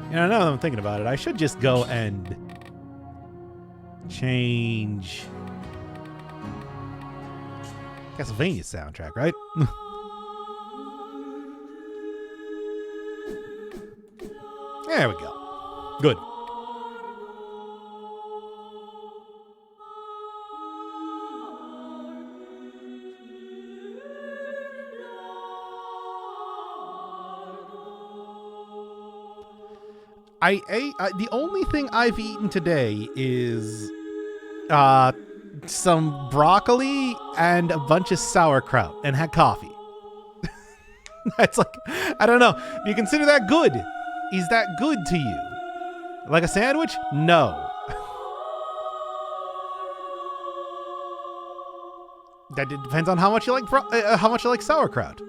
You know, now that I'm thinking about it, I should just go and change Castlevania soundtrack, right? There we go. Good. I ate. The only thing I've eaten today is some broccoli and a bunch of sauerkraut, and had coffee. That's like, I don't know. Do you consider that good? Is that good to you? Like a sandwich? No. That depends on how much you like sauerkraut,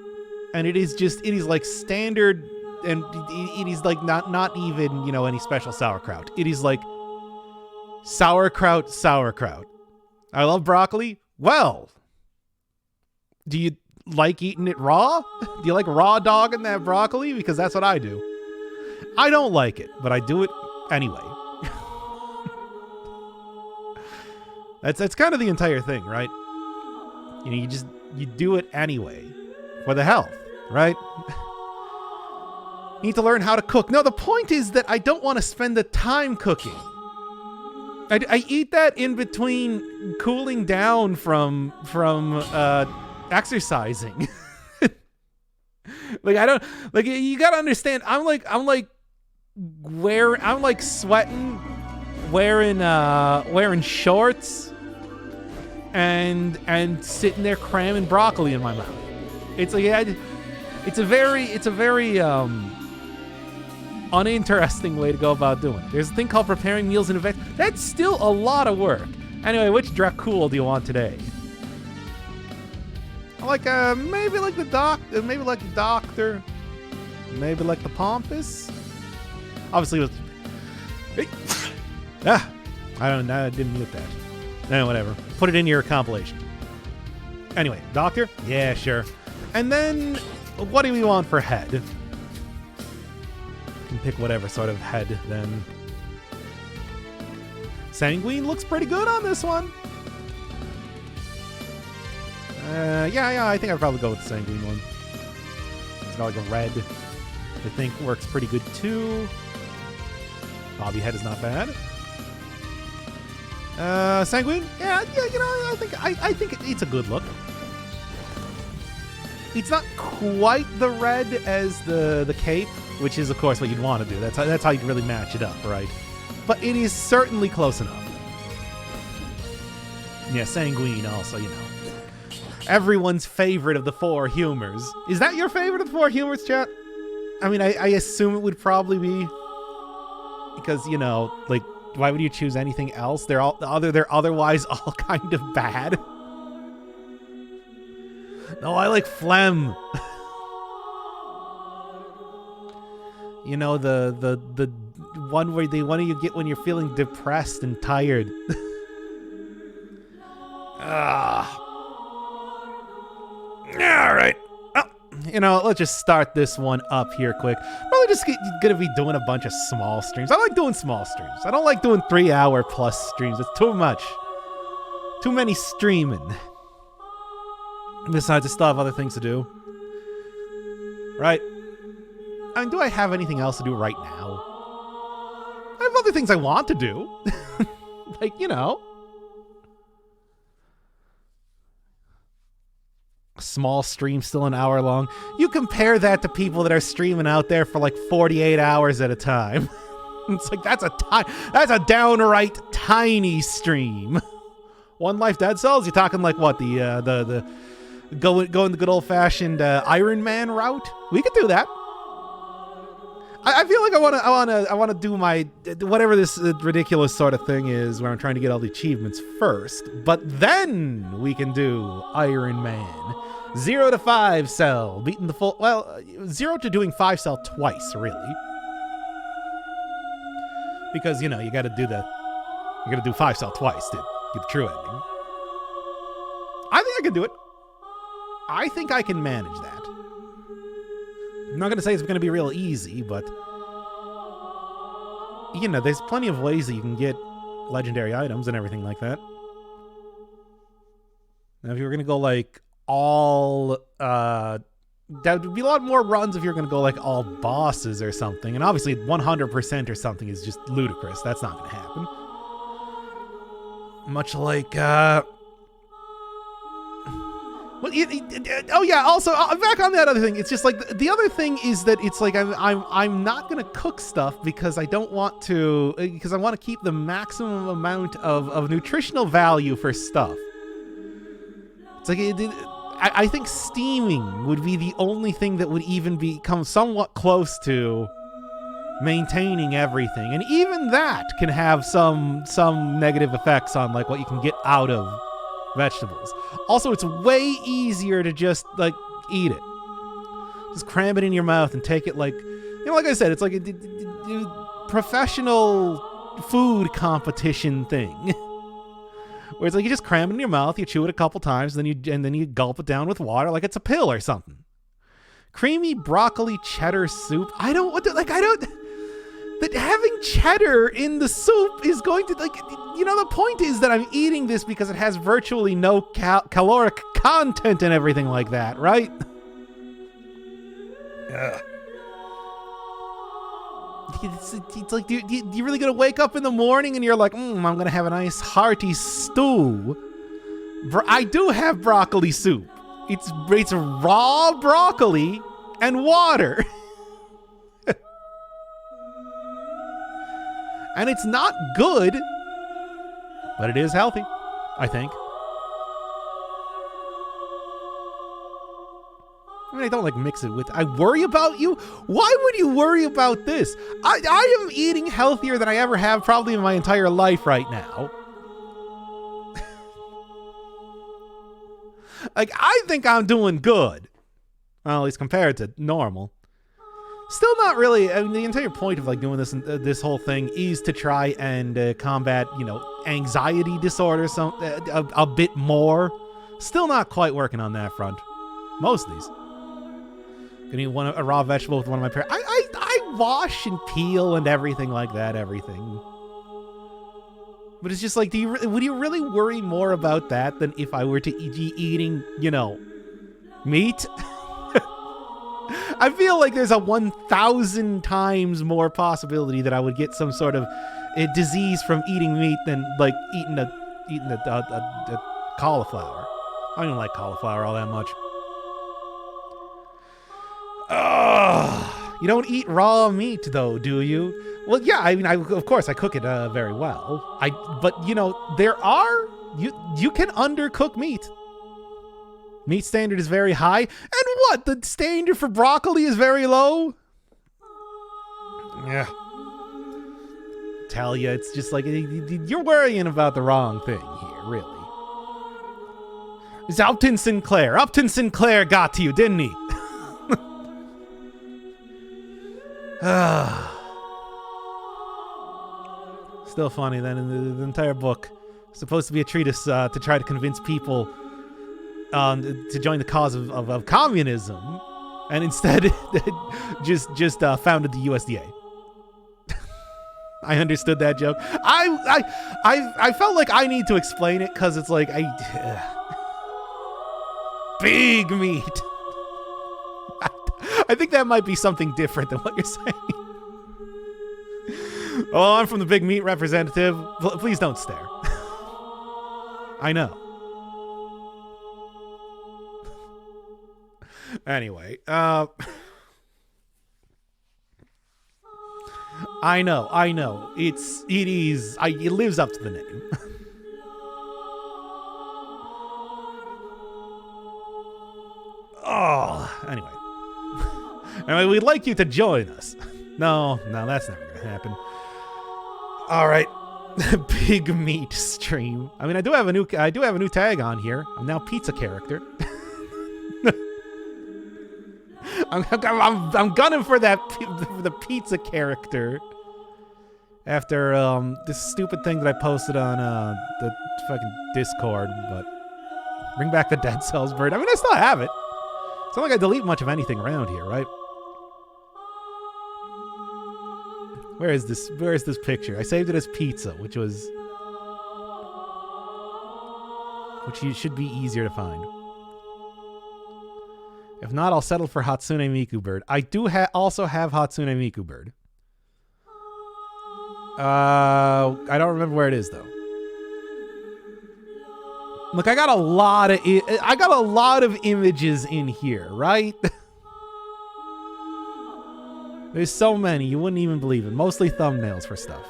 and it is like standard. And it is like not even, you know, any special sauerkraut. It is like sauerkraut. I love broccoli. Well, do you like eating it raw? Do you like raw dogging that broccoli? Because that's what I do. I don't like it, but I do it anyway. That's kind of the entire thing, right? You know, you do it anyway for the health, right? Need to learn how to cook. No, the point is that I don't want to spend the time cooking. I eat that in between cooling down from exercising. Like, I don't, like, you gotta understand, I'm like sweating, wearing shorts and sitting there cramming broccoli in my mouth. It's like, it's a very uninteresting way to go about doing it. There's a thing called preparing meals in advance. That's still a lot of work. Anyway, which Dracul do you want today? Like maybe like the doctor, maybe like the Pompous. Obviously with I didn't mute that. No, whatever. Put it in your compilation. Anyway, doctor? Yeah, sure. And then what do we want for head? You can pick whatever sort of head then. Sanguine looks pretty good on this one. Yeah, I think I'd probably go with the Sanguine one. It's got like a red. I think works pretty good too. Bobby head is not bad. Sanguine? Yeah, you know, I think it's a good look. It's not quite the red as the cape, which is of course what you'd want to do. That's how you'd really match it up, right? But it is certainly close enough. Yeah, Sanguine also, you know. Everyone's favorite of the four humors. Is that your favorite of the four humors, chat? I mean, I assume it would probably be. Because, you know, like, why would you choose anything else? They're otherwise all kind of bad. No, I like phlegm. You know, the one where you get when you're feeling depressed and tired. All right. Well, you know, let's just start this one up here quick. Probably just gonna be doing a bunch of small streams. I like doing small streams. I don't like doing 3-hour plus streams. It's too much. Too many streaming. Besides, I still have other things to do. Right? I mean, do I have anything else to do right now? I have other things I want to do. Like, you know. A small stream, still an hour long. You compare that to people that are streaming out there for like 48 hours at a time. It's like, that's a downright tiny stream. One Life Dead Cells? You're talking like what? The going the good old-fashioned Iron Man route? We could do that. I feel like I want to do my whatever this ridiculous sort of thing is where I'm trying to get all the achievements first, but then we can do Iron Man 0 to 5 cell, beating the full 0 to doing 5 cell twice, really, because you know you got to do 5 cell twice to get the true ending. I think I can do it. I think I can manage that. I'm not going to say it's going to be real easy, but you know, there's plenty of ways that you can get legendary items and everything like that. Now, if you were going to go, like, all, that would be a lot more runs if you're going to go, like, all bosses or something. And obviously, 100% or something is just ludicrous. That's not going to happen. Much like, well, oh yeah. Also, back on that other thing. It's just like the other thing is that it's like I'm not gonna cook stuff because I don't want to, because I want to keep the maximum amount of nutritional value for stuff. It's like I think steaming would be the only thing that would even become somewhat close to maintaining everything, and even that can have some negative effects on like what you can get out of vegetables. Also, it's way easier to just like eat it. Just cram it in your mouth and take it like, you know, like I said, it's like a professional food competition thing. Where it's like you just cram it in your mouth, you chew it a couple times, and then you gulp it down with water like it's a pill or something. Creamy broccoli cheddar soup. That having cheddar in the soup is going to, like, you know, the point is that I'm eating this because it has virtually no caloric content and everything like that, right? Yeah. It's like, you really gonna wake up in the morning and you're like, I'm gonna have a nice hearty stew. I do have broccoli soup. It's raw broccoli and water. And it's not good, but it is healthy, I think. I mean, I don't like mix it with, I worry about you? Why would you worry about this? I am eating healthier than I ever have probably in my entire life right now. Like, I think I'm doing good. Well, at least compared to normal. Still not really. I mean, the entire point of like doing this whole thing is to try and combat, you know, anxiety disorder a bit more. Still not quite working on that front. Most of these. Gonna eat a raw vegetable with one of my parents. I wash and peel and everything like that. Everything. But it's just like, would you really worry more about that than if I were to be eating, you know, meat? I feel like there's a 1,000 times more possibility that I would get some sort of disease from eating meat than like eating a cauliflower. I don't like cauliflower all that much. You don't eat raw meat though, do you? Well, yeah. I mean, of course I cook it very well. But you know, you can undercook meat. Meat standard is very high. And what? The standard for broccoli is very low? Yeah. Tell you, it's just like, you're worrying about the wrong thing here, really. It's Upton Sinclair. Upton Sinclair got to you, didn't he? Still funny, then, in the entire book. It's supposed to be a treatise to try to convince people to join the cause of communism, and instead just founded the USDA. I understood that joke. I felt like I need to explain it because it's like big meat. I think that might be something different than what you're saying. Oh, I'm from the big meat representative. Please don't stare. I know. Anyway, I know. It lives up to the name. Anyway, we'd like you to join us. No, that's never gonna happen. All right, big meat stream. I mean, I do have a new tag on here. I'm now pizza character. I'm gunning for the pizza character after this stupid thing that I posted on the fucking Discord. But bring back the Dead Cells bird. I mean, I still have it. It's not like I delete much of anything around here, right? Where is this? Where is this picture? I saved it as pizza, which should be easier to find. If not, I'll settle for Hatsune Miku Bird. I do also have Hatsune Miku Bird. I don't remember where it is though. Look, I got a lot of images in here, right? There's so many you wouldn't even believe it. Mostly thumbnails for stuff,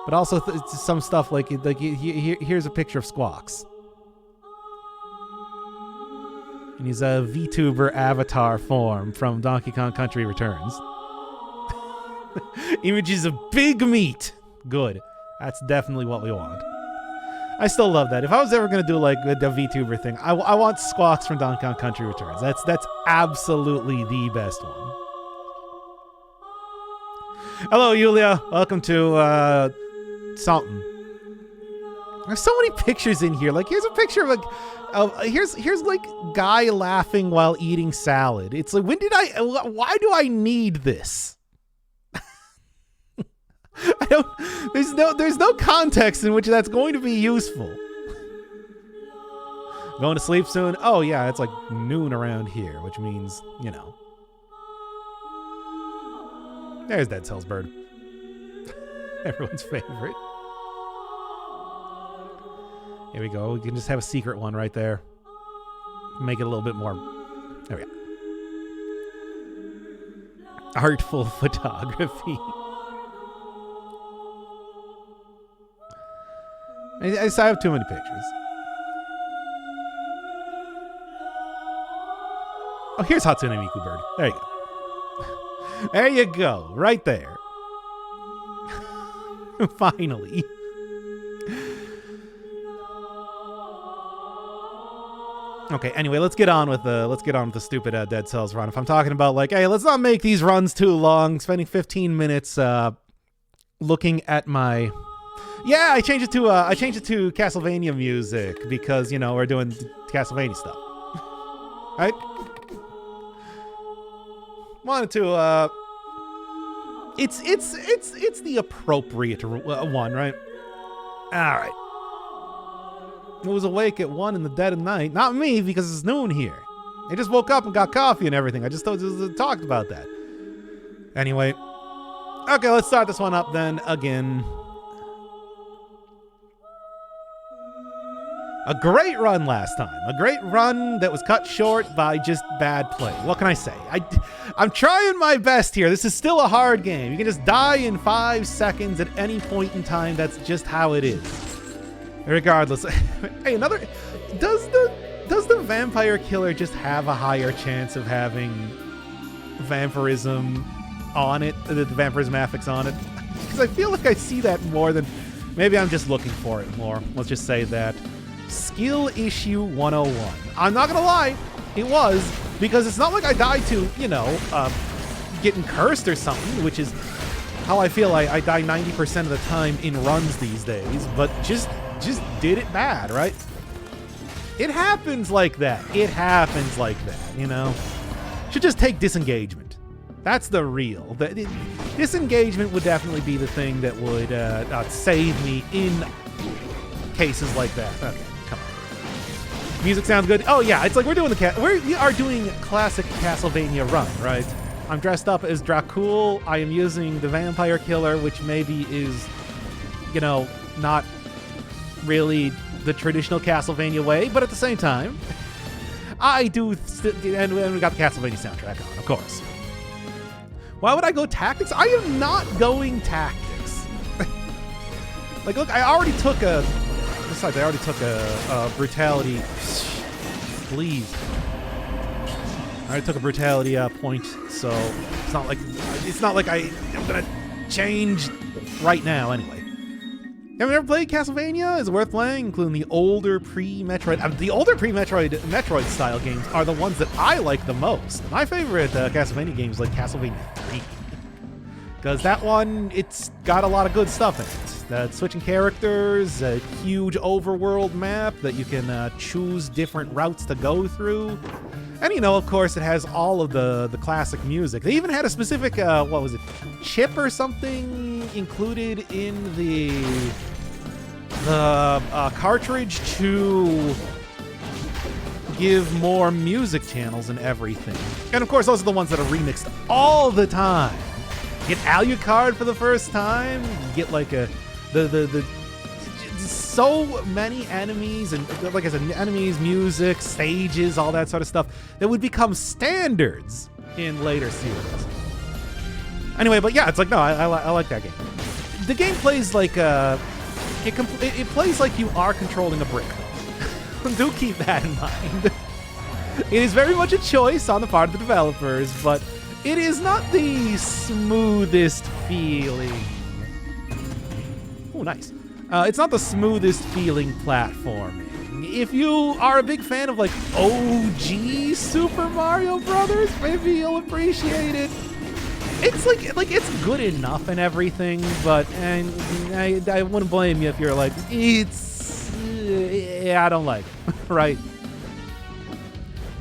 but also some stuff like here's a picture of Squawks, and he's a VTuber avatar form from Donkey Kong Country Returns. Images of big meat. Good. That's definitely what we want. I still love that. If I was ever gonna do like the VTuber thing, I want Squawks from Donkey Kong Country Returns. That's absolutely the best one. Hello, Yulia. Welcome to something. There's so many pictures in here. Like, here's a picture of here's like guy laughing while eating salad. It's like, why do I need this? There's no context in which that's going to be useful. Going to sleep soon? Oh yeah, it's like noon around here, which means, you know. There's Dead Cell's bird. Everyone's favorite. Here we go. We can just have a secret one right there. Make it a little bit more. There we go. Artful photography. I have too many pictures. Oh, here's Hatsune Miku Bird. There you go. There you go. Right there. Finally. Okay, anyway, let's get on with the stupid Dead Cells run. If I'm talking about like, hey, let's not make these runs too long, spending 15 minutes looking at my... Yeah, I changed it to Castlevania music because, you know, we're doing Castlevania stuff. Right? Wanted to it's the appropriate one, right? All right. I was awake at 1 in the dead of night. Not me, because it's noon here. I just woke up and got coffee and everything. I just talked about that. Anyway. Okay, let's start this one up then again. A great run last time. A great run that was cut short by just bad play. What can I say? I'm trying my best here. This is still a hard game. You can just die in 5 seconds at any point in time. That's just how it is. Regardless. Hey, does the vampire killer just have a higher chance of having vampirism on it, the vampirism affix on it? Because I feel like I see that more than... Maybe I'm just looking for it more. Let's just say that. Skill issue 101. I'm not gonna lie, it was, because it's not like I died to, you know, getting cursed or something, which is how I feel I die 90% of the time in runs these days, but just did it bad, right? It happens like that. It happens like that, you know? Should just take disengagement. That's the real. Disengagement would definitely be the thing that would save me in cases like that. Okay, come on. Music sounds good. Oh yeah, it's like we are doing classic Castlevania run, right? I'm dressed up as Dracul. I am using the vampire killer, which maybe is, you know, not really the traditional Castlevania way, but at the same time, I do, and we got the Castlevania soundtrack on, of course. Why would I go tactics? I am not going tactics. Like, look, I already took a brutality. Please. I already took a brutality point, so it's not like I'm gonna change right now anyway. Have you ever played Castlevania? Is it worth playing, including the older pre-Metroid? The older pre-Metroid style games are the ones that I like the most. My favorite Castlevania games like Castlevania 3. Because that one, it's got a lot of good stuff in it. Switching characters, a huge overworld map that you can choose different routes to go through. And, you know, of course, it has all of the classic music. They even had a specific, what was it, chip or something included in the cartridge to give more music channels and everything. And, of course, those are the ones that are remixed all the time. You get Alucard for the first time. You get, like, so many enemies and, like I said, enemies, music, stages, all that sort of stuff that would become standards in later series. Anyway, but yeah, it's like, no, I like that game. The game plays like it plays like you are controlling a brick. Do keep that in mind. It is very much a choice on the part of the developers, but it is not the smoothest feeling. Oh, nice. It's not the smoothest feeling platforming. If you are a big fan of like OG Super Mario Brothers, maybe you'll appreciate it. It's like it's good enough and everything, but I wouldn't blame you if you're like, I don't like it, right?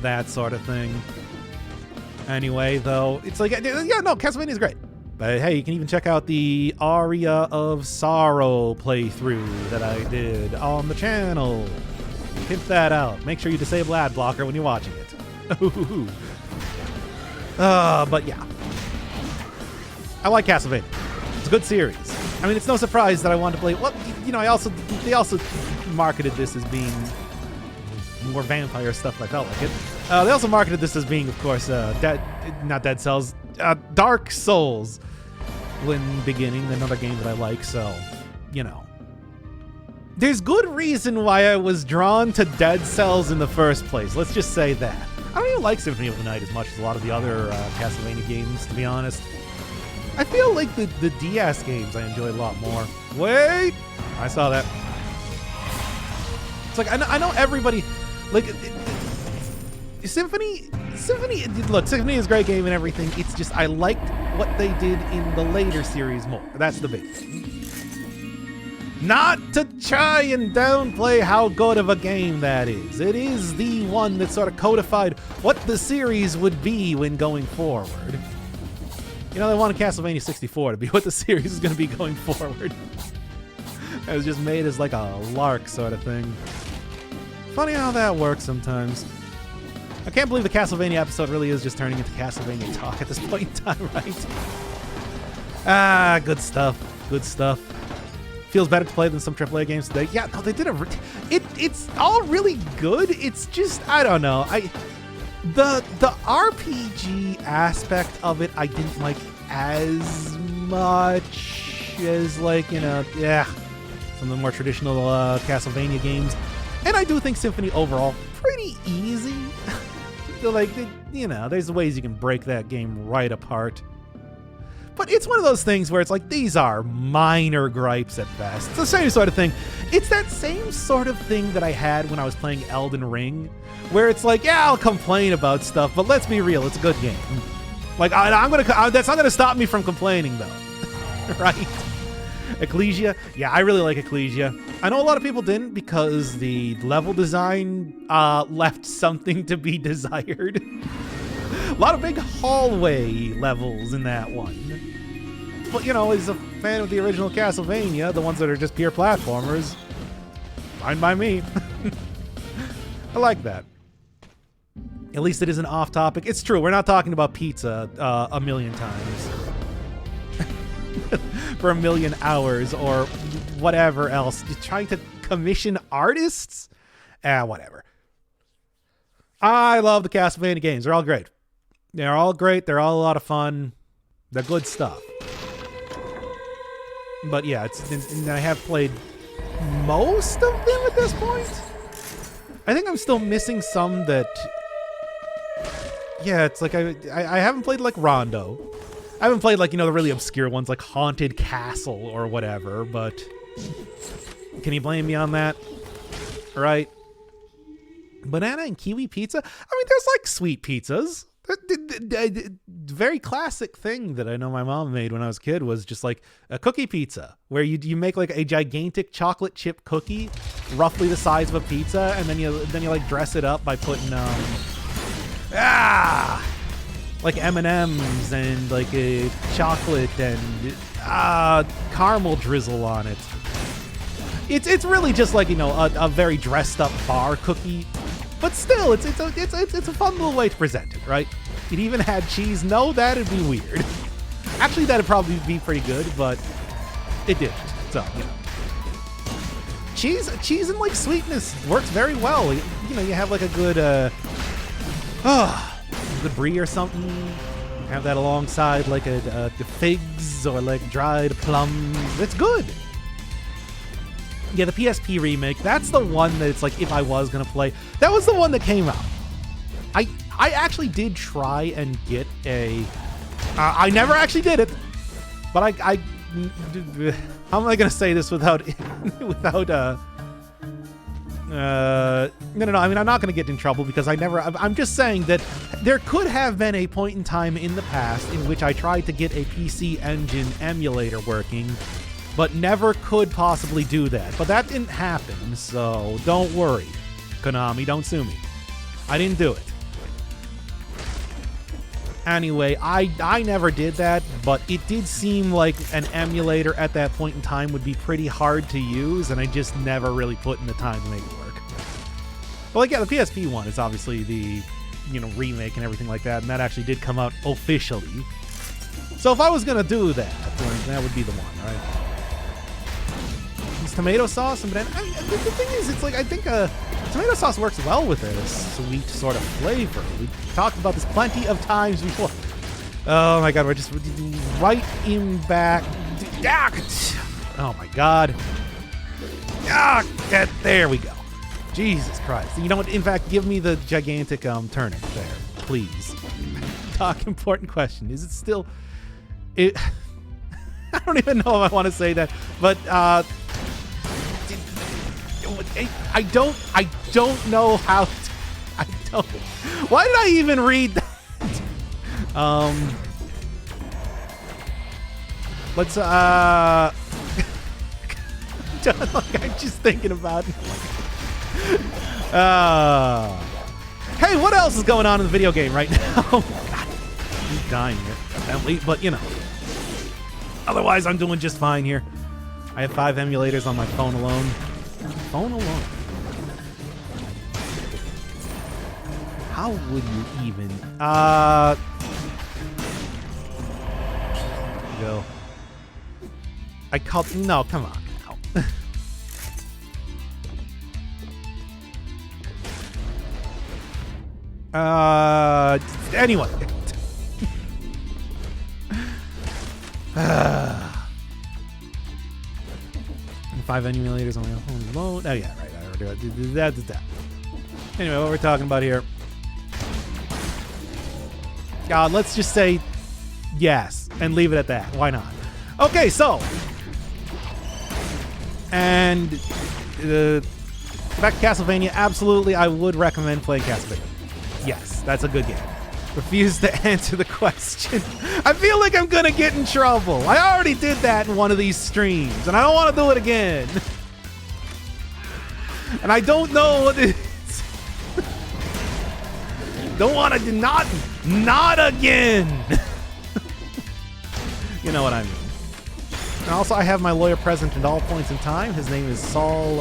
That sort of thing. Anyway, though, it's like, yeah, no, Castlevania is great. But hey, you can even check out the Aria of Sorrow playthrough that I did on the channel. Hit that out. Make sure you disable ad blocker when you're watching it. But yeah. I like Castlevania. It's a good series. I mean, it's no surprise that I wanted to play. Well, you know, they also marketed this as being more vampire stuff. I felt like it. They also marketed this as being, of course, not Dead Cells, Dark Souls. When beginning, another game that I like. So, you know, there's good reason why I was drawn to Dead Cells in the first place. Let's just say that. I don't even like Symphony of the Night as much as a lot of the other Castlevania games, to be honest. I feel like the DS games I enjoy a lot more. Wait! I saw that. It's like, I know everybody, like, Symphony, look, Symphony is a great game and everything. It's just, I liked what they did in the later series more. That's the big thing. Not to try and downplay how good of a game that is. It is the one that sort of codified what the series would be when going forward. You know, they wanted Castlevania 64 to be what the series is going to be going forward. It was just made as like a lark sort of thing. Funny how that works sometimes. I can't believe the Castlevania episode really is just turning into Castlevania talk at this point in time, right? Ah, good stuff. Good stuff. Feels better to play than some AAA games today. Yeah, no, they did it's all really good. It's just, I don't know. The RPG aspect of it I didn't like as much as, like, you know, yeah, some of the more traditional Castlevania games. And I do think Symphony overall pretty easy. Like, you know, there's ways you can break that game right apart. But it's one of those things where it's like, these are minor gripes at best. It's the same sort of thing. It's that same sort of thing that I had when I was playing Elden Ring, where it's like, yeah, I'll complain about stuff, but let's be real, it's a good game. Like, that's not gonna stop me from complaining, though. Right? Ecclesia, yeah, I really like Ecclesia. I know a lot of people didn't because the level design left something to be desired. A lot of big hallway levels in that one. But, you know, as a fan of the original Castlevania, the ones that are just pure platformers, fine by me. I like that. At least it isn't off topic. It's true, we're not talking about pizza a million times. For a million hours or whatever else. You're trying to commission artists? Whatever. I love the Castlevania games. They're all great. They're all great. They're all a lot of fun. They're good stuff. But yeah, and I have played most of them at this point. I think I'm still missing some that... Yeah, it's like I haven't played like Rondo. I haven't played like, you know, the really obscure ones like Haunted Castle or whatever, but can you blame me on that? Right? Banana and kiwi pizza? I mean, there's like sweet pizzas. Very classic thing that I know my mom made when I was a kid was just like a cookie pizza where you make like a gigantic chocolate chip cookie roughly the size of a pizza, and then you like dress it up by putting like M&Ms and like a chocolate and caramel drizzle on it. It's really just like, you know, a very dressed up bar cookie, but still it's a fun little way to present it, right? It even had cheese. No, that'd be weird. Actually, that'd probably be pretty good, but it didn't. So, you know. Cheese and like sweetness works very well. You know, you have like a good good brie or something. Have that alongside like the figs or like dried plums. It's good. Yeah, the PSP remake. That's the one that it's like if I was gonna play, that was the one that came out. I actually did try and get a. I never actually did it, but I how am I gonna say this without no. I mean, I'm not gonna get in trouble because I'm just saying that there could have been a point in time in the past in which I tried to get a PC Engine emulator working, but never could possibly do that. But that didn't happen, so don't worry, Konami, don't sue me. I didn't do it. Anyway, I never did that, but it did seem like an emulator at that point in time would be pretty hard to use, and I just never really put in the time to make it work. But like, yeah, the PSP one is obviously the, you know, remake and everything like that, and that actually did come out officially. So if I was gonna do that, that would be the one, right? It's tomato sauce, and then the thing is, it's like I think tomato sauce works well with a sweet sort of flavor. We talked about this plenty of times before. Oh my god, we're just right in back. Oh my god. There we go. Jesus Christ. You know what? In fact, give me the gigantic turnip there, please. Doc, important question. Is it still? I don't even know if I want to say that, but I don't know how. Why did I even read that? Let's I'm just thinking about it. Hey, what else is going on in the video game right now? I'm dying here, apparently, but you know. Otherwise, I'm doing just fine here. I have 5 emulators on my phone alone. Phone alone. How would you even? Go. I called. No, come on. No. Anyway. 5 emulators on my phone alone. Oh yeah, right. I already did that. Anyway, what we're talking about here. Let's just say yes and leave it at that. Why not? Okay, so and back to Castlevania. Absolutely, I would recommend playing Castlevania. Yes, that's a good game. Refuse to answer the question. I feel like I'm gonna get in trouble. I already did that in one of these streams, and I don't want to do it again. And I don't know what it is. Don't want to do not again. You know what I mean. And also, I have my lawyer present at all points in time. His name is Saul,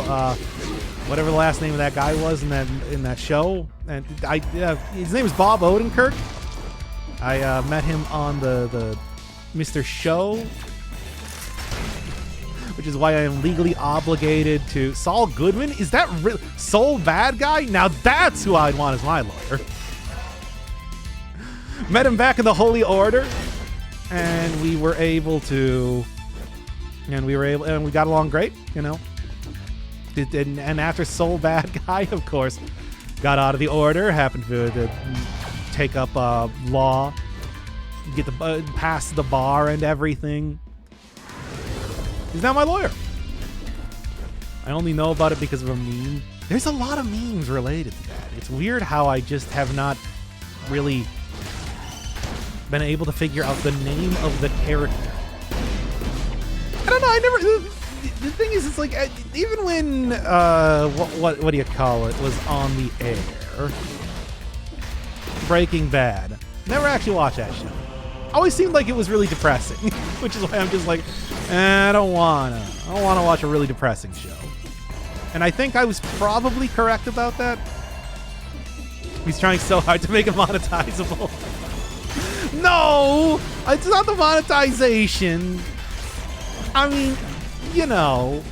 whatever the last name of that guy was in that show. And his name is Bob Odenkirk. I met him on the Mr. Show, which is why I am legally obligated to. Saul Goodman? Is that Soul Bad Guy? Now that's who I'd want as my lawyer. Met him back in the Holy Order, and we got along great, you know. And after Soul Bad Guy, of course, got out of the order, happened to take up law, get past the bar and everything. He's now my lawyer. I only know about it because of a meme. There's a lot of memes related to that. It's weird how I just have not really been able to figure out the name of the character. I don't know, the thing is, it's like, even when, what do you call it, was on the air, Breaking Bad. Never actually watched that show. Always seemed like it was really depressing, which is why I'm just like, I don't wanna watch a really depressing show. And I think I was probably correct about that. He's trying so hard to make it monetizable. No, it's not the monetization. I mean, you know,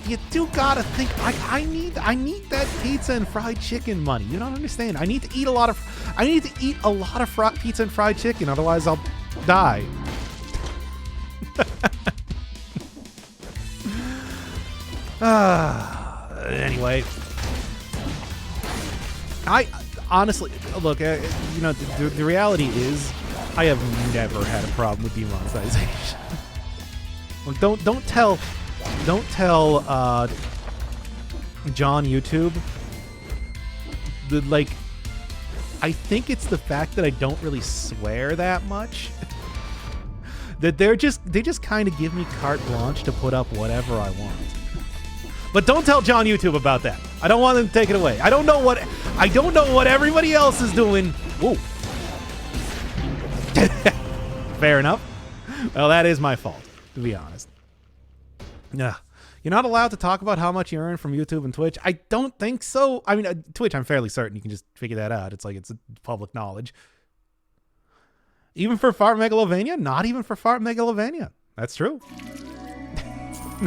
you do gotta think. I need that pizza and fried chicken money. You don't understand. I need to eat a lot of pizza and fried chicken. Otherwise, I'll die. Anyway, I honestly look. You know, the reality is, I have never had a problem with demonetization. Look, don't tell John YouTube. Like, I think it's the fact that I don't really swear that much. That they just kind of give me carte blanche to put up whatever I want. But don't tell John YouTube about that. I don't want them to take it away. I don't know what everybody else is doing. Whoa. Fair enough. Well, that is my fault, to be honest. Yeah. You're not allowed to talk about how much you earn from YouTube and Twitch. I don't think so. I mean, Twitch, I'm fairly certain you can just figure that out. It's like it's public knowledge. Even for Fart Megalovania? Not even for Fart Megalovania. That's true.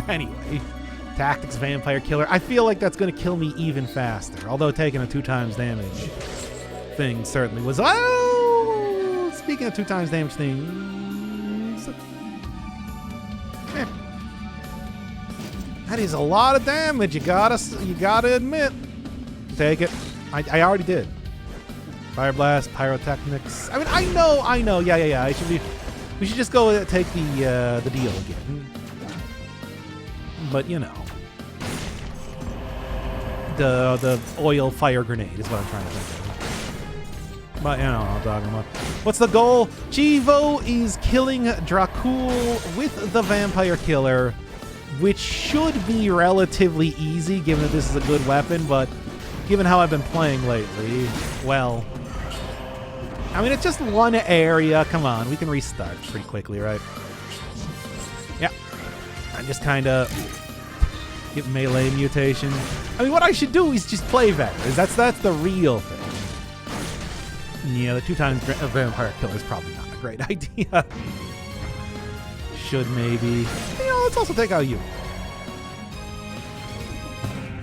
Anyway, Tactics Vampire Killer. I feel like that's going to kill me even faster. Although taking a 2 times damage thing certainly was... Oh! Speaking of 2 times damage things... That is a lot of damage. You gotta admit. Take it. I already did. Fire Blast, Pyrotechnics. I mean, I know. Yeah. We should just go take the deal again. But you know, the oil fire grenade is what I'm trying to think of. But you know what I'm talking about. What's the goal? Chivo is killing Dracul with the Vampire Killer, which should be relatively easy given that this is a good weapon, but given how I've been playing lately, well, I mean, it's just one area. Come on, we can restart pretty quickly, right? Yeah. I just kind of get melee mutation. I mean, what I should do is just play veterans. That's the real thing. Yeah, the 2 times Vampire Killer is probably not a great idea. Should maybe. You know, let's also take out you.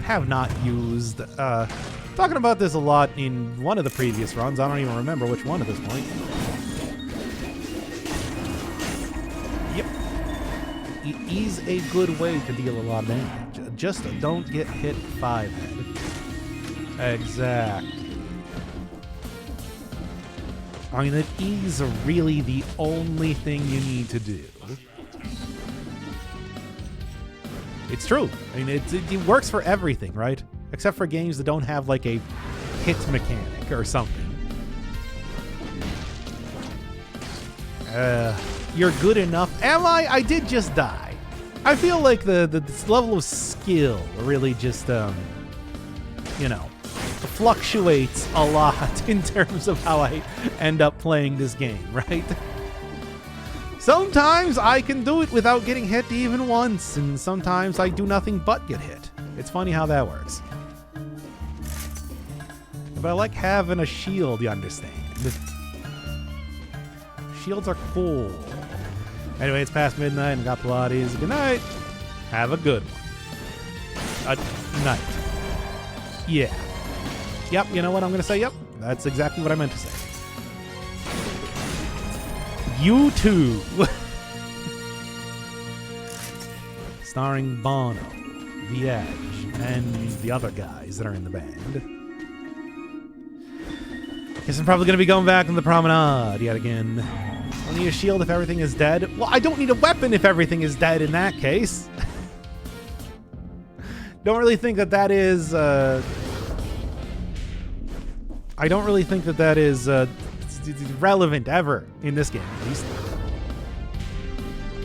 Have not used. Talking about this a lot in one of the previous runs. I don't even remember which one at this point. Yep. It is a good way to deal a lot of damage. Just don't get hit 5-head. Exactly. I mean, it is really the only thing you need to do. It's true. I mean, it works for everything, right? Except for games that don't have, like, a hit mechanic or something. You're good enough. Am I? I did just die. I feel like this level of skill really just, you know, fluctuates a lot in terms of how I end up playing this game, right? Sometimes I can do it without getting hit even once, and sometimes I do nothing but get hit. It's funny how that works. But I like having a shield, you understand. Shields are cool. Anyway, it's past midnight and got Pilates. Good night. Have a good one. Night. Yeah. Yep, you know what I'm going to say? Yep. That's exactly what I meant to say. You too. Starring Bono, The Edge, and the other guys that are in the band. Guess I'm probably going to be going back on the promenade yet again. I'll need a shield if everything is dead. Well, I don't need a weapon if everything is dead in that case. Don't really think that is... I don't really think that is... relevant ever in this game, at least.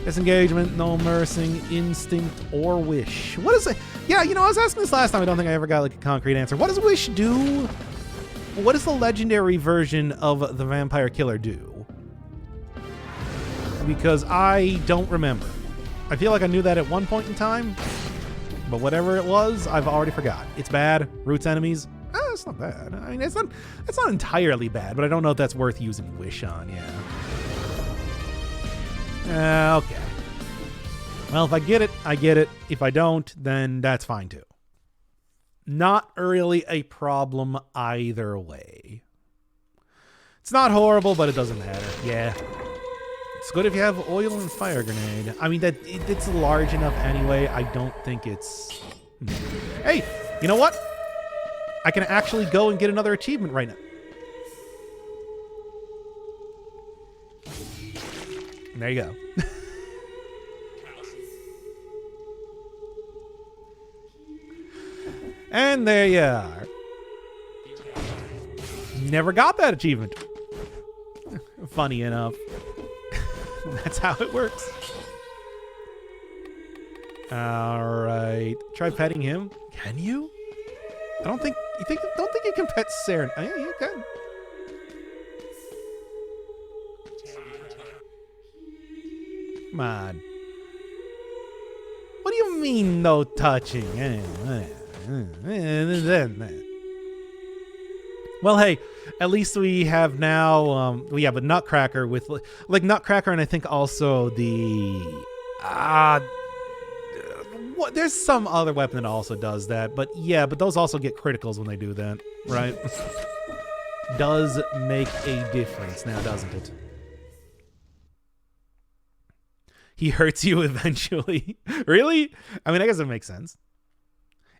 Disengagement, no mercing, instinct, or wish. What is it? Yeah, you know, I was asking this last time. I don't think I ever got like a concrete answer. What does wish do? what does the legendary version of the Vampire Killer do? Because I don't remember. I feel like I knew that at one point in time, but whatever it was, I've already forgot. It's bad. Roots enemies. It's not bad. I mean, it's not entirely bad, but I don't know if that's worth using Wish on. Yeah. Okay. Well, if I get it, I get it. If I don't, then that's fine too. Not really a problem either way. It's not horrible, but it doesn't matter. Yeah. It's good if you have oil and fire grenade. I mean, it's large enough anyway. I don't think it's... Hey, you know what? I can actually go and get another achievement right now. There you go. And there you are. Never got that achievement. Funny enough. That's how it works. Alright. Try petting him. Can you? I don't think you can pet Saren. Oh, yeah, you can. Come on. What do you mean no touching? Well, hey, at least we have now, we have a Nutcracker with, like Nutcracker, and I think also the, there's some other weapon that also does that, but yeah, but those also get criticals when they do that, right? Does make a difference now, doesn't it? He hurts you eventually. Really? I mean, I guess it makes sense.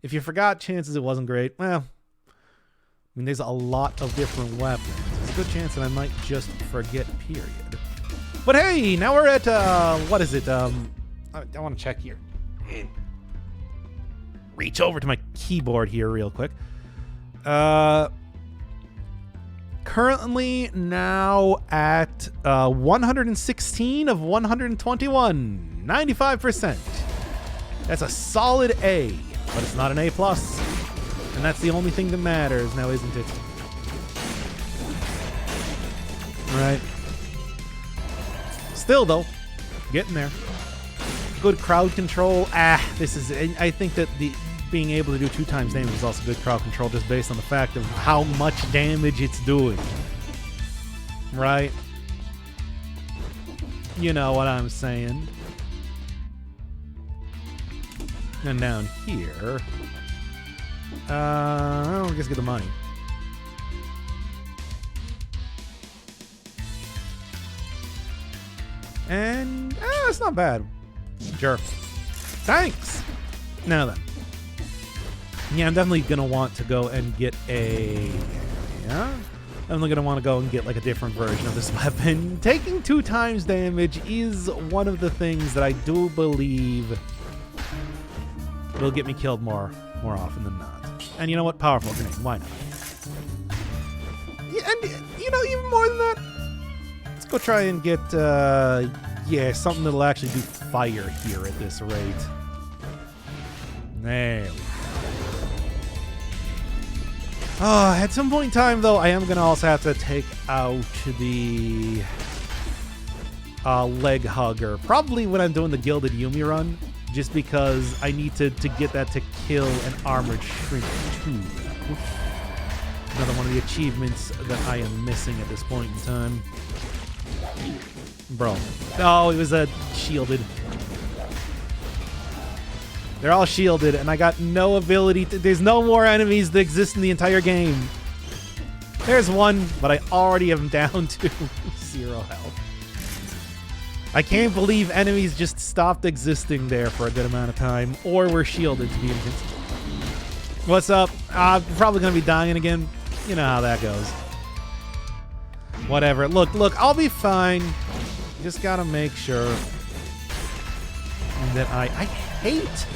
If you forgot, chances it wasn't great. Well, I mean, there's a lot of different weapons. There's a good chance that I might just forget, period. But hey, now we're at, what is it? I want to check here. Reach over to my keyboard here real quick. Currently now at 116 of 121. 95%. That's a solid A, but it's not an A+. And that's the only thing that matters now, isn't it? Right. Still, though, getting there. Good crowd control. This is... I think that the being able to do 2 times damage is also good crowd control just based on the fact of how much damage it's doing. Right? You know what I'm saying. And down here... I guess get the money. And it's not bad. Sure. Thanks. Now then. Yeah, I'm definitely gonna want to go and get a... Yeah? I'm gonna want to go and get like a different version of this weapon. Taking 2 times damage is one of the things that I do believe will get me killed more often than not. And you know what? Powerful grenade. Why not? Yeah, and you know, even more than that, let's go try and get yeah, something that'll actually do fire here at this rate. There we go. At some point in time, though, I am going to also have to take out the leg hugger. Probably when I'm doing the Gilded Yumi run, just because I need to get that to kill an armored shrink too. Another one of the achievements that I am missing at this point in time. Bro. Oh, it was a shielded. They're all shielded, and I got no ability to... There's no more enemies that exist in the entire game. There's one, but I already am down to 0 health. I can't believe enemies just stopped existing there for a good amount of time, or were shielded to be invincible. What's up? Probably gonna be dying again. You know how that goes. Whatever. Look, I'll be fine. Just gotta make sure that I hate...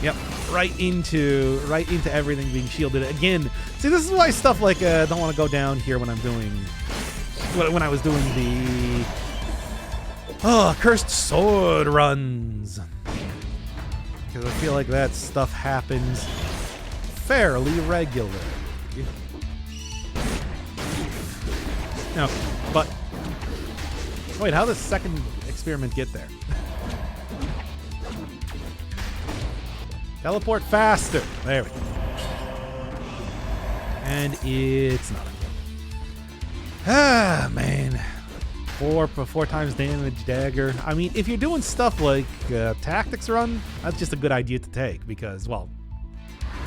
Yep, right into everything being shielded again. See, this is why stuff like don't want to go down here when I'm doing when I was doing the cursed sword runs, because I feel like that stuff happens fairly regularly. No, but wait, how does the second experiment get there? Teleport faster. There we go. And it's not. Ah, man. Four times damage dagger. I mean, if you're doing stuff like tactics run, that's just a good idea to take because, well,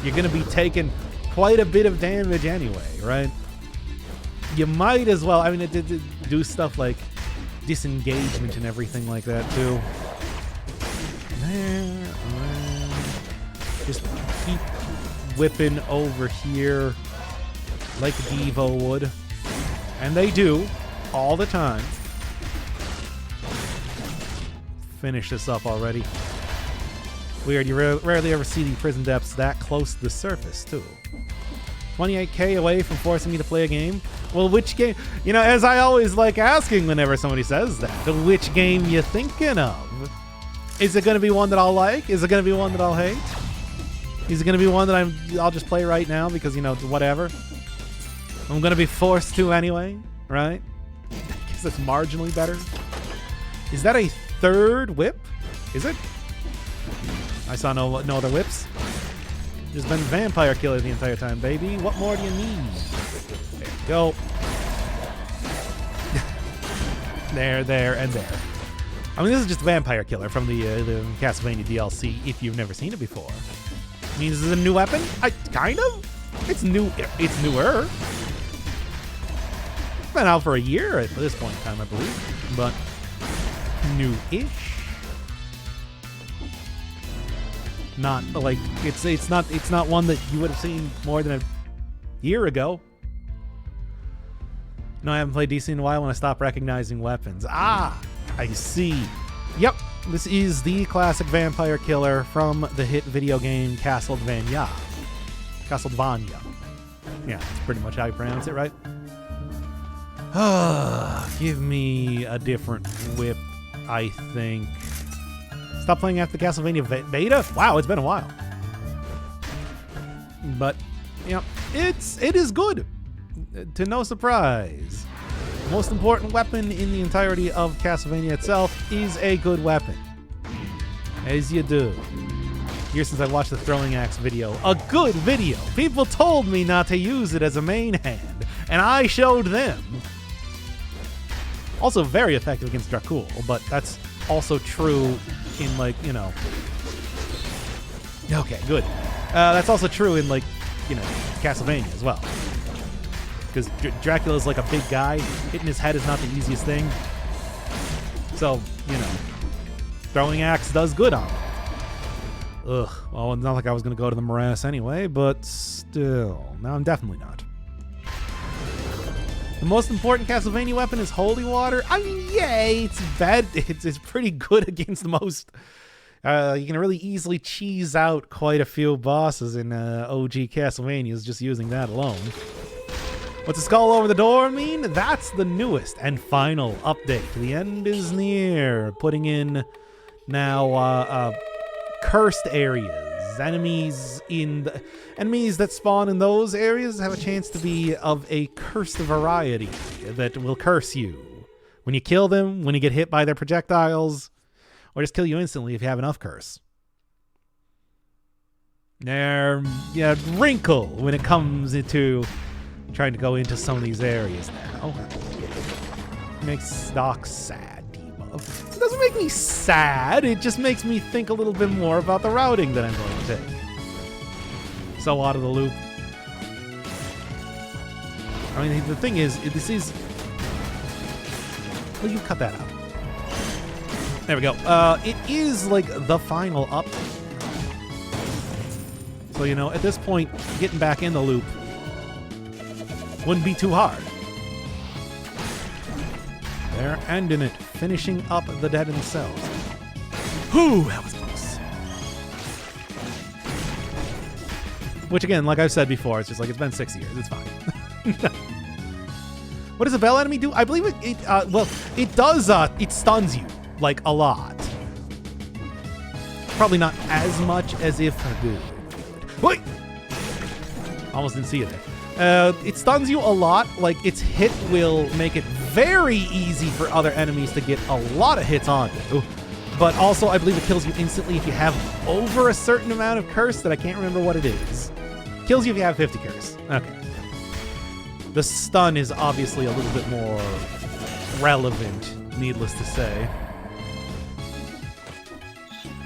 you're going to be taking quite a bit of damage anyway, right? You might as well, I mean, it do stuff like disengagement and everything like that too. There, just keep whipping over here like Devo would. And they do all the time. Finish this up already. Weird, you rarely ever see the prison depths that close to the surface, too. 28k away from forcing me to play a game? Well, which game? You know, as I always like asking whenever somebody says that, which game you thinking of? Is it going to be one that I'll like? Is it going to be one that I'll hate? Is it going to be one that I'll just play right now because, you know, whatever? I'm going to be forced to anyway, right? Because it's marginally better. Is that a third whip? Is it? I saw no other whips. There's been vampire killer the entire time, baby. What more do you need? There you go. there, and there. I mean, this is just vampire killer from the Castlevania DLC. If you've never seen it before, means this is a new weapon. Kind of. It's new. It's newer. It's been out for a year at this point in time, I believe, but new-ish. Not like it's not one that you would have seen more than a year ago. No, I haven't played DC in a while when I stopped recognizing weapons. Ah, I see. Yep, this is the classic vampire killer from the hit video game Castlevania. Castlevania. Yeah, that's pretty much how you pronounce it, right? Give me a different whip, I think. Stop playing after the Castlevania beta? Wow, it's been a while. But, you know, it is good. To no surprise. The most important weapon in the entirety of Castlevania itself is a good weapon. As you do. Years since I watched the throwing axe video. A good video. People told me not to use it as a main hand, and I showed them. Also very effective against Dracul, but that's also true in, like, you know... Okay, good. That's also true in, like, you know, Castlevania as well. Because Dracula's like a big guy. Hitting his head is not the easiest thing. So, you know, throwing axe does good on him. Ugh. Well, it's not like I was going to go to the morass anyway, but still. No, I'm definitely not. The most important Castlevania weapon is holy water. I mean, yay, it's bad. It's pretty good against the most. You can really easily cheese out quite a few bosses in OG Castlevanias just using that alone. What's the skull over the door mean? That's the newest and final update. The end is near. Putting in now cursed areas. Enemies that spawn in those areas have a chance to be of a cursed variety that will curse you when you kill them, when you get hit by their projectiles, or just kill you instantly if you have enough curse. They're wrinkle when it comes into trying to go into some of these areas now. Makes Doc sad, debuff. It doesn't make me sad, it just makes me think a little bit more about the routing that I'm going to take. So out of the loop. I mean, the thing is, this is... Well, you cut that out. There we go. It is like the final update. So, you know, at this point, getting back in the loop wouldn't be too hard. They're ending it, finishing up the dead themselves. Whew, that was close. Which again, like I've said before, it's just like it's been 6 years. It's fine. What does a bell enemy do? I believe it does. It stuns you like a lot. Probably not as much as if. Good. Wait. Almost didn't see it there. It stuns you a lot. Like, its hit will make it very easy for other enemies to get a lot of hits on you. But also, I believe it kills you instantly if you have over a certain amount of curse that I can't remember what it is. Kills you if you have 50 curse. Okay. The stun is obviously a little bit more relevant, needless to say.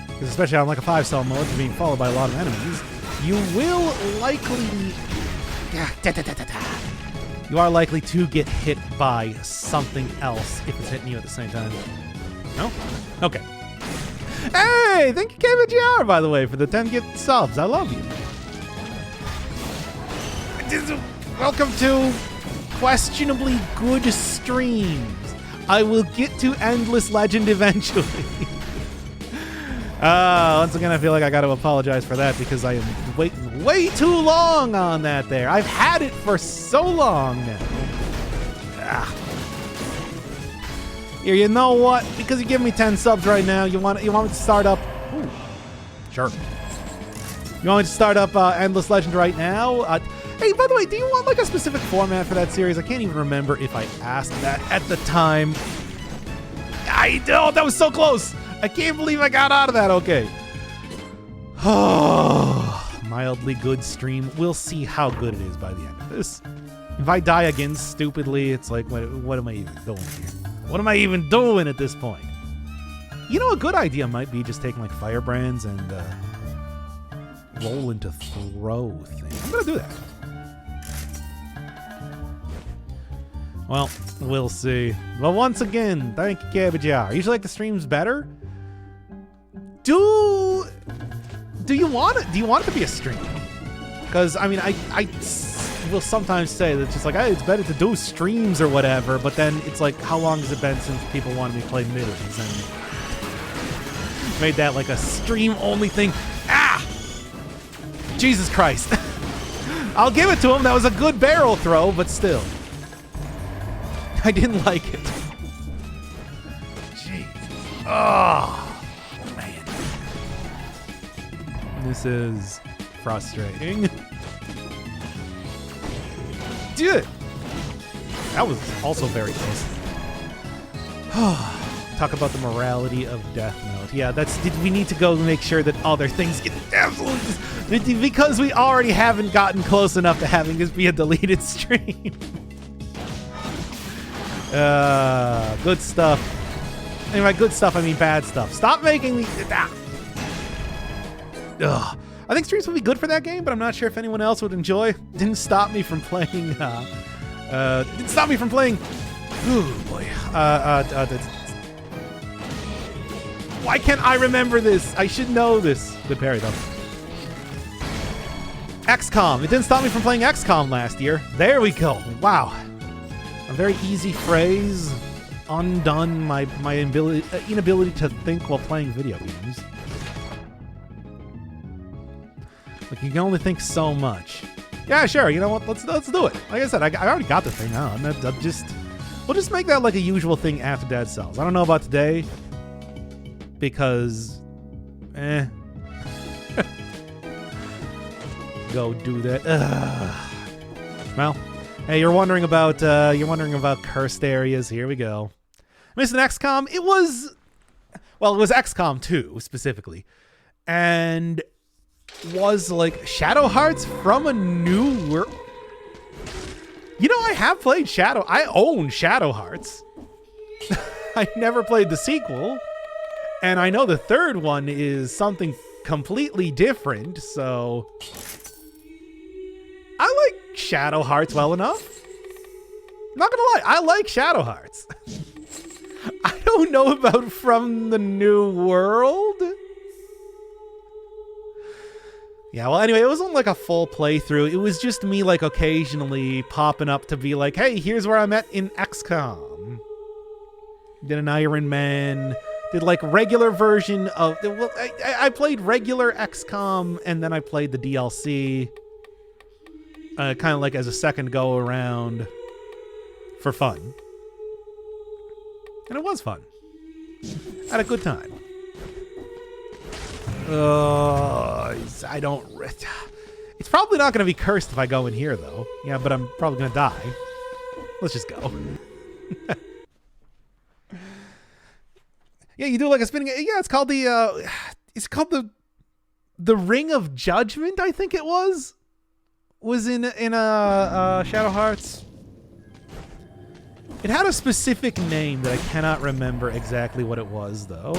Because especially on like a 5-star mode, you're being followed by a lot of enemies, you will likely... You are likely to get hit by something else if it's hitting you at the same time. No? Okay. Hey! Thank you, KVGR, by the way, for the 10 gift subs. I love you. Welcome to questionably good streams. I will get to Endless Legend eventually. Once again, I feel like I got to apologize for that because I am waiting way too long on that there. I've had it for so long now. Here, you know what? Because you give me 10 subs right now, you want me to start up? Ooh, sure. You want me to start up Endless Legend right now? Hey, by the way, do you want like a specific format for that series? I can't even remember if I asked that at the time. Oh, that was so close. I can't believe I got out of that. Okay. Oh, mildly good stream. We'll see how good it is by the end of this. If I die again stupidly, it's like, what am I even doing here? What am I even doing at this point? You know, a good idea might be just taking like firebrands and roll into throw thing. I'm gonna do that. Well, we'll see. But once again, thank you, Cabbage Hour. Usually like the streams better. Do you want it? Do you want it to be a stream? Because I mean, I will sometimes say that it's just like, hey, it's better to do streams or whatever. But then it's like, how long has it been since people wanted me to play middles and made that like a stream only thing? Ah, Jesus Christ! I'll give it to him. That was a good barrel throw, but still, I didn't like it. Jeez. Oh. This is frustrating. Dude! That was also very close. Talk about the morality of Death Note. Yeah, we need to go make sure that other things get absolutely... Because we already haven't gotten close enough to having this be a deleted stream. Good stuff. Anyway, good stuff, I mean bad stuff. Stop making me... Ugh. I think streams would be good for that game, but I'm not sure if anyone else would enjoy. Didn't stop me from playing. Didn't stop me from playing. Oh boy. Why can't I remember this? I should know this. Good parry though. XCOM. It didn't stop me from playing XCOM last year. There we go. Wow. A very easy phrase. Undone my inability to think while playing video games. Like, you can only think so much. Yeah, sure. You know what? Let's do it. Like I said, I already got the thing on. We'll just make that like a usual thing after Dead Cells. I don't know about today because, go do that. Well, hey, you're wondering about cursed areas. Here we go. Missing XCOM. It was XCOM 2 specifically, and was like Shadow Hearts from a new world. You know, I have played I own Shadow Hearts. I never played the sequel, and I know the third one is something completely different, so I like Shadow Hearts well enough. I'm not gonna lie, I like Shadow Hearts. I don't know about From the New World. Yeah, well, anyway, it wasn't like a full playthrough. It was just me, like, occasionally popping up to be like, hey, here's where I'm at in XCOM. Did an Iron Man. Did, like, regular version of... Well, I played regular XCOM, and then I played the DLC. Kind of like as a second go-around for fun. And it was fun. I had a good time. It's probably not going to be cursed if I go in here, though. Yeah, but I'm probably going to die. Let's just go. Yeah, you do like a spinning... Yeah, it's called the... it's called the Ring of Judgment, I think it was in Shadow Hearts. It had a specific name that I cannot remember exactly what it was, though.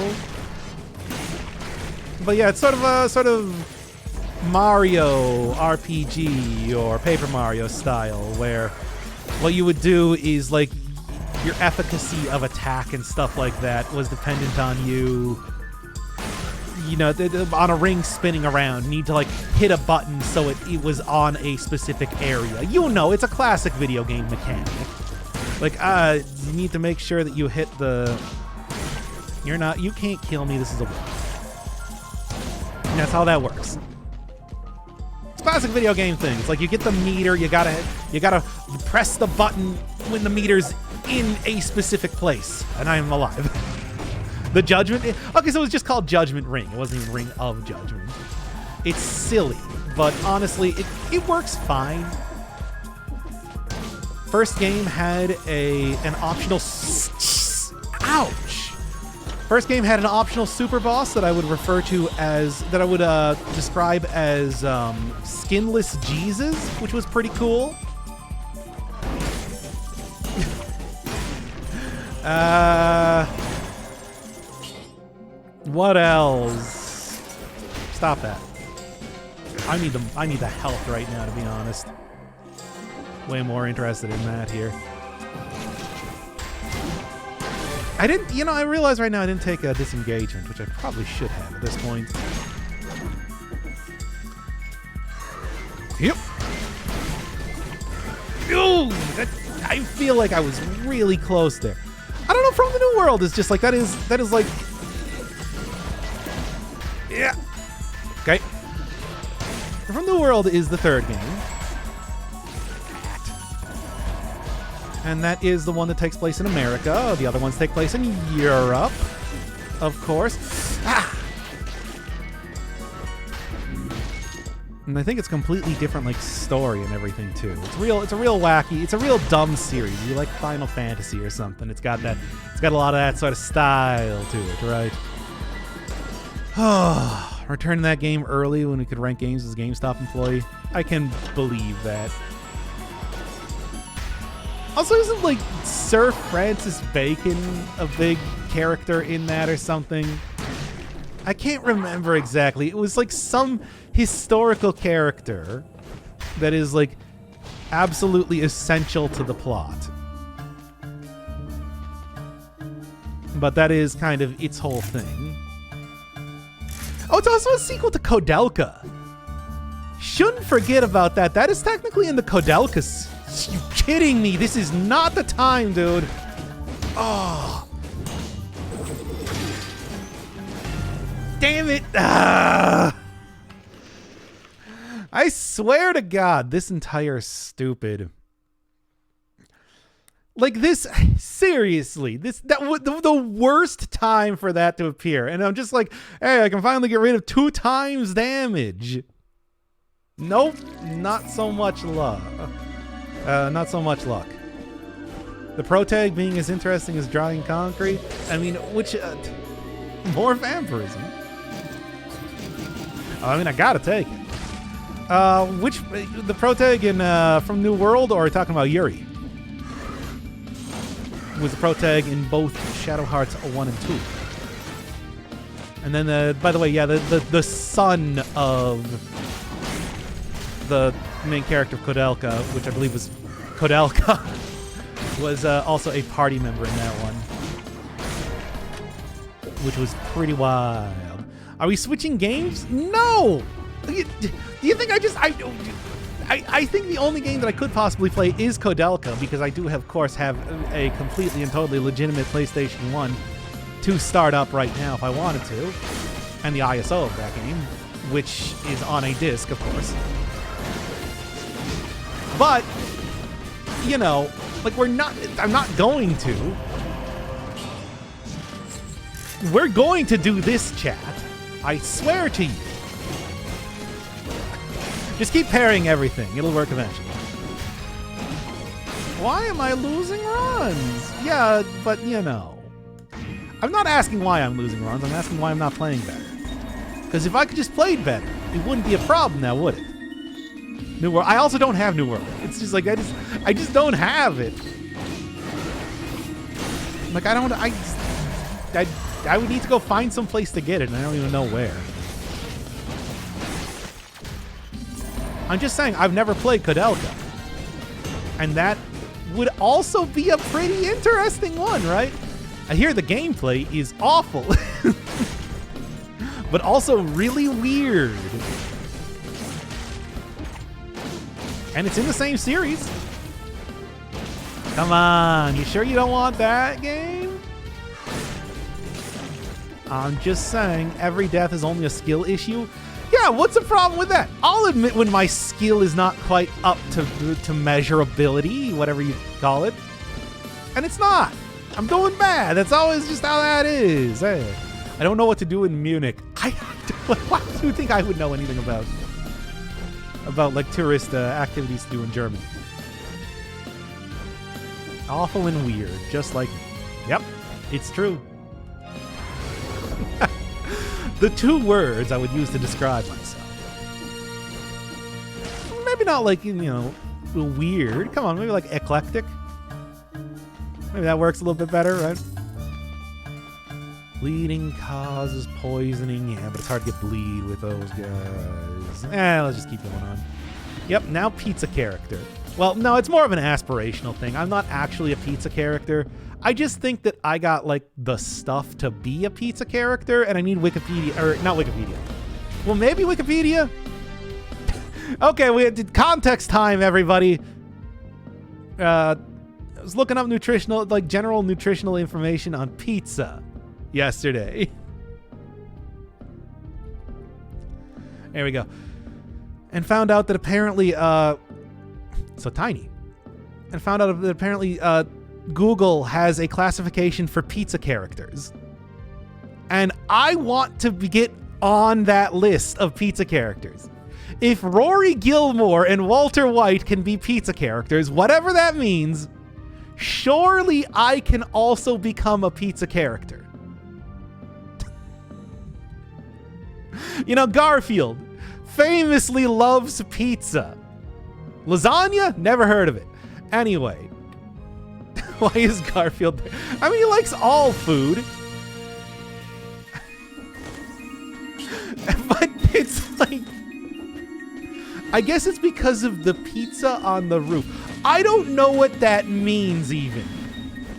But yeah, it's sort of Mario RPG or Paper Mario style, where what you would do is like your efficacy of attack and stuff like that was dependent on you know, on a ring spinning around, need to like hit a button so it was on a specific area. You know, it's a classic video game mechanic. Like, you need to make sure that you hit the... You can't kill me, this is a win. And that's how that works. It's a classic video game thing. It's like you get the meter, you gotta press the button when the meter's in a specific place. And I am alive. The Judgment... Okay, so it was just called Judgment Ring. It wasn't even Ring of Judgment. It's silly, but honestly, it works fine. First game had an optional... Ouch! First game had an optional super boss that I would refer to as... That I would describe as Skinless Jesus, which was pretty cool. What else? Stop that. I need the health right now, to be honest. Way more interested in that here. I didn't, you know, I realize right now I didn't take a disengagement, which I probably should have at this point. Yep. Ooh, I feel like I was really close there. I don't know, From the New World is just like, that is like... Yeah. Okay. From the World is the third game. And that is the one that takes place in America. The other ones take place in Europe, of course. Ah! And I think it's completely different, like, story and everything too. It's a real wacky, it's a real dumb series. You like Final Fantasy or something. It's got a lot of that sort of style to it, right? Returning that game early when we could rank games as a GameStop employee. I can believe that. Also, isn't like Sir Francis Bacon a big character in that or something? I can't remember exactly. It was like some historical character that is like absolutely essential to the plot. But that is kind of its whole thing. Oh, it's also a sequel to Kodelka. Shouldn't forget about that. That is technically in the Kodelka. You kidding me? This is not the time, dude. Oh. Damn it. Ah. I swear to God, this entire stupid... Like this, seriously, that was the worst time for that to appear. And I'm just like, hey, I can finally get rid of 2 times damage. Nope, not so much luck. Not so much luck. The protag being as interesting as drying concrete. I mean, which, more vampirism. I mean, I gotta take it. The protag in, From New World, or are we talking about Yuri? Was the protag in both Shadow Hearts 1 and 2. And then, by the way, yeah, the son of the main character of Kodelka, which I believe was Kodelka, was also a party member in that one, which was pretty wild. Are we switching games? No! Do you think I think the only game that I could possibly play is Kodelka, because I do, of course, have a completely and totally legitimate PlayStation 1 to start up right now if I wanted to, and the ISO of that game, which is on a disc, of course. But, you know, like I'm not going to. We're going to do this, chat. I swear to you. Just keep parrying everything. It'll work eventually. Why am I losing runs? Yeah, but you know. I'm not asking why I'm losing runs. I'm asking why I'm not playing better. Because if I could just play better, it wouldn't be a problem now, would it? New World. I also don't have New World. It's just like I just don't have it. Like I would need to go find some place to get it, and I don't even know where. I'm just saying I've never played Kodelka, and that would also be a pretty interesting one, right? I hear the gameplay is awful, but also really weird. And it's in the same series. Come on, you sure you don't want that game? I'm just saying, every death is only a skill issue. Yeah, what's the problem with that? I'll admit when my skill is not quite up to measurability, whatever you call it. And it's not. I'm doing bad. That's always just how that is. Hey, I don't know what to do in Munich. Why do you think I would know anything about like tourist activities to do in Germany? Awful and weird, just like me. Yep, it's true. The two words I would use to describe myself. Maybe not like, you know, weird. Come on, maybe like eclectic. Maybe that works a little bit better, right? Bleeding causes poisoning. Yeah, but it's hard to get bleed with those guys. Let's just keep going on. Yep, now pizza character. Well, no, it's more of an aspirational thing. I'm not actually a pizza character. I just think that I got, like, the stuff to be a pizza character, and I need Wikipedia, or not Wikipedia. Well, maybe Wikipedia? Okay, we did context time, everybody. I was looking up nutritional, like, general nutritional information on pizza yesterday. There we go. And found out that apparently, so tiny. And found out that apparently, Google has a classification for pizza characters. And I want to get on that list of pizza characters. If Rory Gilmore and Walter White can be pizza characters, whatever that means, surely I can also become a pizza character. You know, Garfield famously loves pizza. Lasagna? Never heard of it. Anyway. Why is Garfield there? I mean, he likes all food. But it's like... I guess it's because of the pizza on the roof. I don't know what that means even.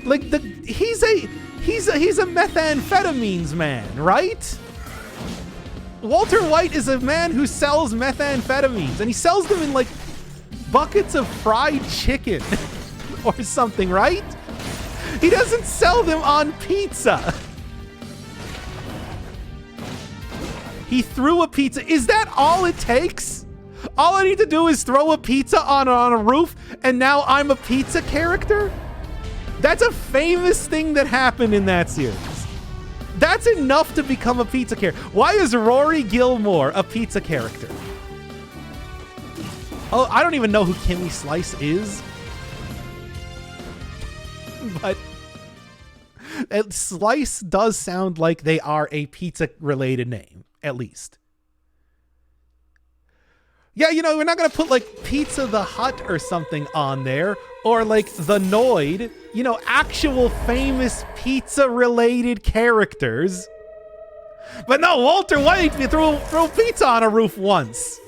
Like, he's a methamphetamines man, right? Walter White is a man who sells methamphetamines, and he sells them in, like, buckets of fried chicken. Or something, right? He doesn't sell them on pizza. He threw a pizza. Is that all it takes? All I need to do is throw a pizza on a roof, and now I'm a pizza character? That's a famous thing that happened in that series. That's enough to become a pizza character. Why is Rory Gilmore a pizza character? Oh, I don't even know who Kimmy Slice is. But Slice does sound like they are a pizza-related name, at least. Yeah, you know, we're not going to put, like, Pizza the Hut or something on there, or, like, the Noid. You know, actual famous pizza-related characters. But no, Walter White threw pizza on a roof once.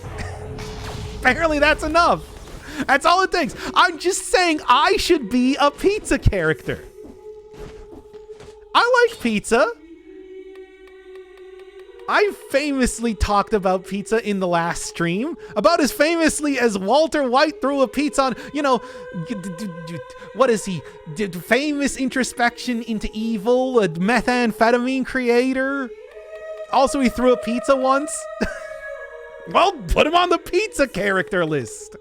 Apparently that's enough. That's all it takes. I'm just saying I should be a pizza character. I like pizza. I famously talked about pizza in the last stream. About as famously as Walter White threw a pizza on, you know, what is he? Famous introspection into evil, a methamphetamine creator. Also, he threw a pizza once. Well, put him on the pizza character list.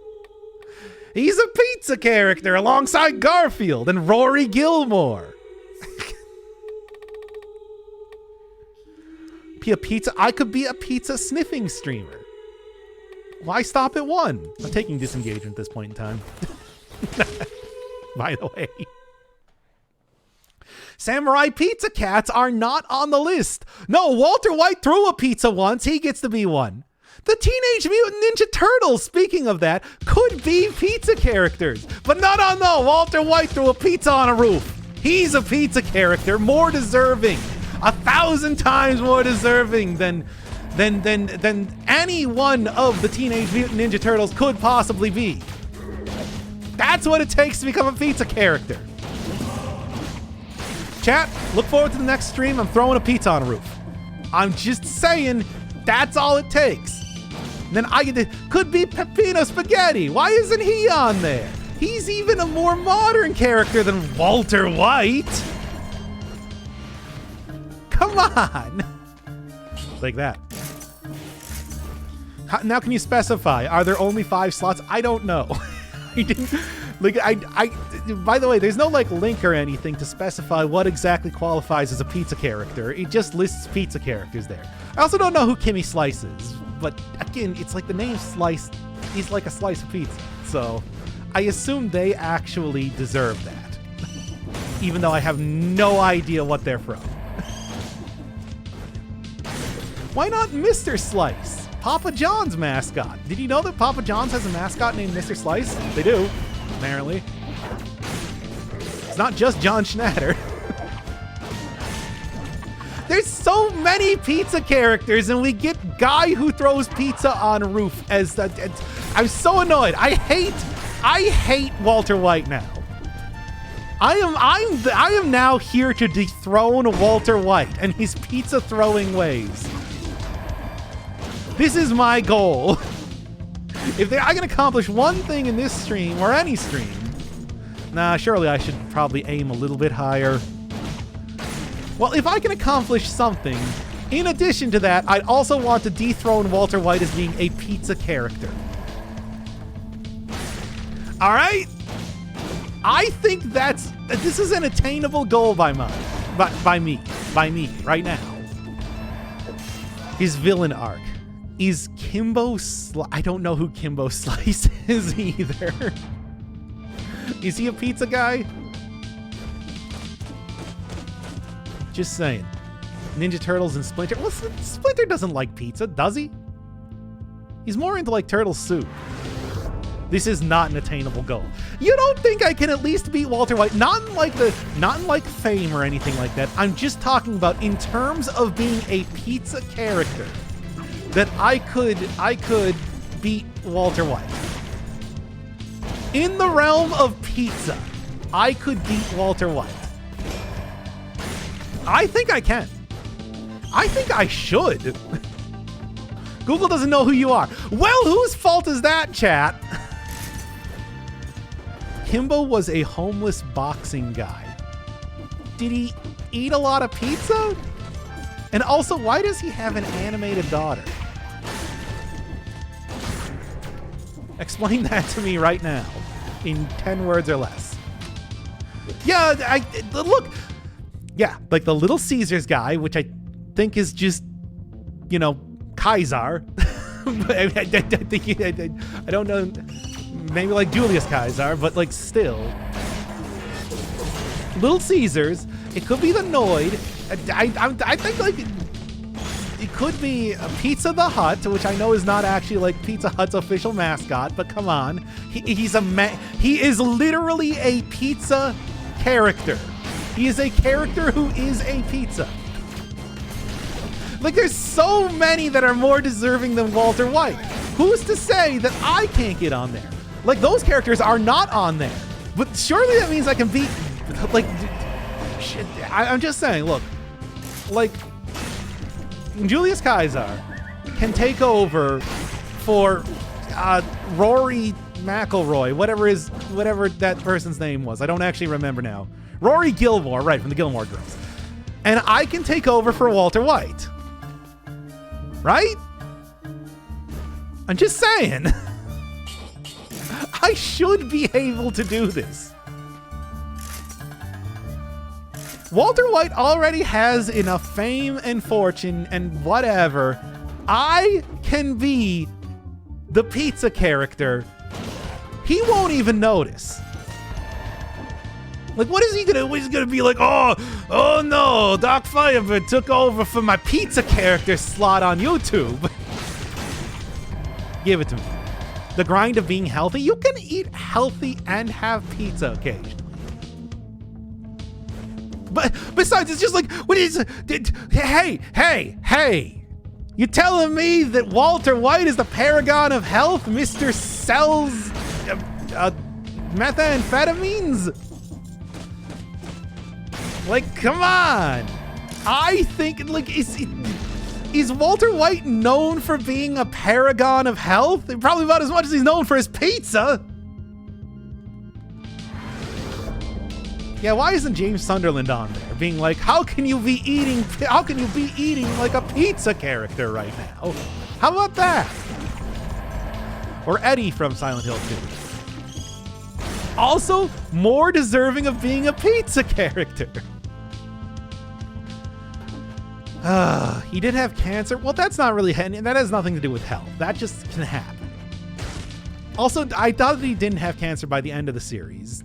He's a pizza character alongside Garfield and Rory Gilmore. Be a pizza. I could be a pizza sniffing streamer. Why stop at 1? I'm taking disengagement at this point in time. By the way. Samurai Pizza Cats are not on the list. No, Walter White threw a pizza once. He gets to be one. The Teenage Mutant Ninja Turtles, speaking of that, could be pizza characters. But no. Walter White threw a pizza on a roof. He's a pizza character, more deserving. 1,000 times more deserving than any one of the Teenage Mutant Ninja Turtles could possibly be. That's what it takes to become a pizza character. Chat, look forward to the next stream. I'm throwing a pizza on a roof. I'm just saying, that's all it takes. And then I get to, could be Peppino Spaghetti. Why isn't he on there? He's even a more modern character than Walter White. Come on. Like that. Now can you specify? Are there only 5 slots? I don't know. I didn't... Like, by the way, there's no, like, link or anything to specify what exactly qualifies as a pizza character. It just lists pizza characters there. I also don't know who Kimmy Slice is, but again, it's like the name Slice is like a slice of pizza. So I assume they actually deserve that, even though I have no idea what they're from. Why not Mr. Slice? Papa John's mascot. Did you know that Papa John's has a mascot named Mr. Slice? They do. Apparently. It's not just John Schnatter. There's so many pizza characters, and we get Guy Who Throws Pizza on a Roof as the... I'm so annoyed. I hate Walter White now. I am now here to dethrone Walter White and his pizza throwing ways. This is my goal. If I can accomplish one thing in this stream, or any stream, surely I should probably aim a little bit higher. Well, if I can accomplish something, in addition to that, I'd also want to dethrone Walter White as being a pizza character. All right? I think this is an attainable goal by me, right now. His villain arc. Is Kimbo I don't know who Kimbo Slice is either. Is he a pizza guy? Just saying. Ninja Turtles and Splinter. Well, Splinter doesn't like pizza, does he? He's more into like turtle soup. This is not an attainable goal. You don't think I can at least beat Walter White? Not in like fame or anything like that. I'm just talking about in terms of being a pizza character. That I could beat Walter White. In the realm of pizza, I could beat Walter White. I think I can. I think I should. Google doesn't know who you are. Well, whose fault is that, chat? Kimbo was a homeless boxing guy. Did he eat a lot of pizza? And also, why does he have an animated daughter? Explain that to me right now, in 10 words or less. Yeah, look. Yeah, like the Little Caesars guy, which I think is just, Caesar. I don't know, maybe like Julius Caesar, but like still. Little Caesars, it could be the Noid. I think like it could be a Pizza the Hut, which I know is not actually like Pizza Hut's official mascot, but come on. He is literally a pizza character. He is a character who is a pizza. Like, there's so many that are more deserving than Walter White. Who's to say that I can't get on there? Like, those characters are not on there. But surely that means I can beat, like, shit, I'm just saying, look, like, Julius Caesar can take over for Rory McIlroy, whatever that person's name was. I don't actually remember now. Rory Gilmore, right, from the Gilmore Girls. And I can take over for Walter White. Right? I'm just saying. I should be able to do this. Walter White already has enough fame and fortune and whatever. I can be the pizza character, he won't even notice. Like, what is he gonna? He's gonna be like, oh no, Doc Firebird took over for my pizza character slot on YouTube. Give it to me. The grind of being healthy. You can eat healthy and have pizza occasionally. But besides, it's just like, what is? Hey! You telling me that Walter White is the paragon of health? Mr. Sells methamphetamines? Like, come on. I think, like, is Walter White known for being a paragon of health? Probably about as much as he's known for his pizza. Yeah, why isn't James Sunderland on there being like, how can you be eating like a pizza character right now? How about that? Or Eddie from Silent Hill 2. Also, more deserving of being a pizza character. He did have cancer. Well, that's not really, that has nothing to do with health. That just can happen. Also, I thought that he didn't have cancer by the end of the series.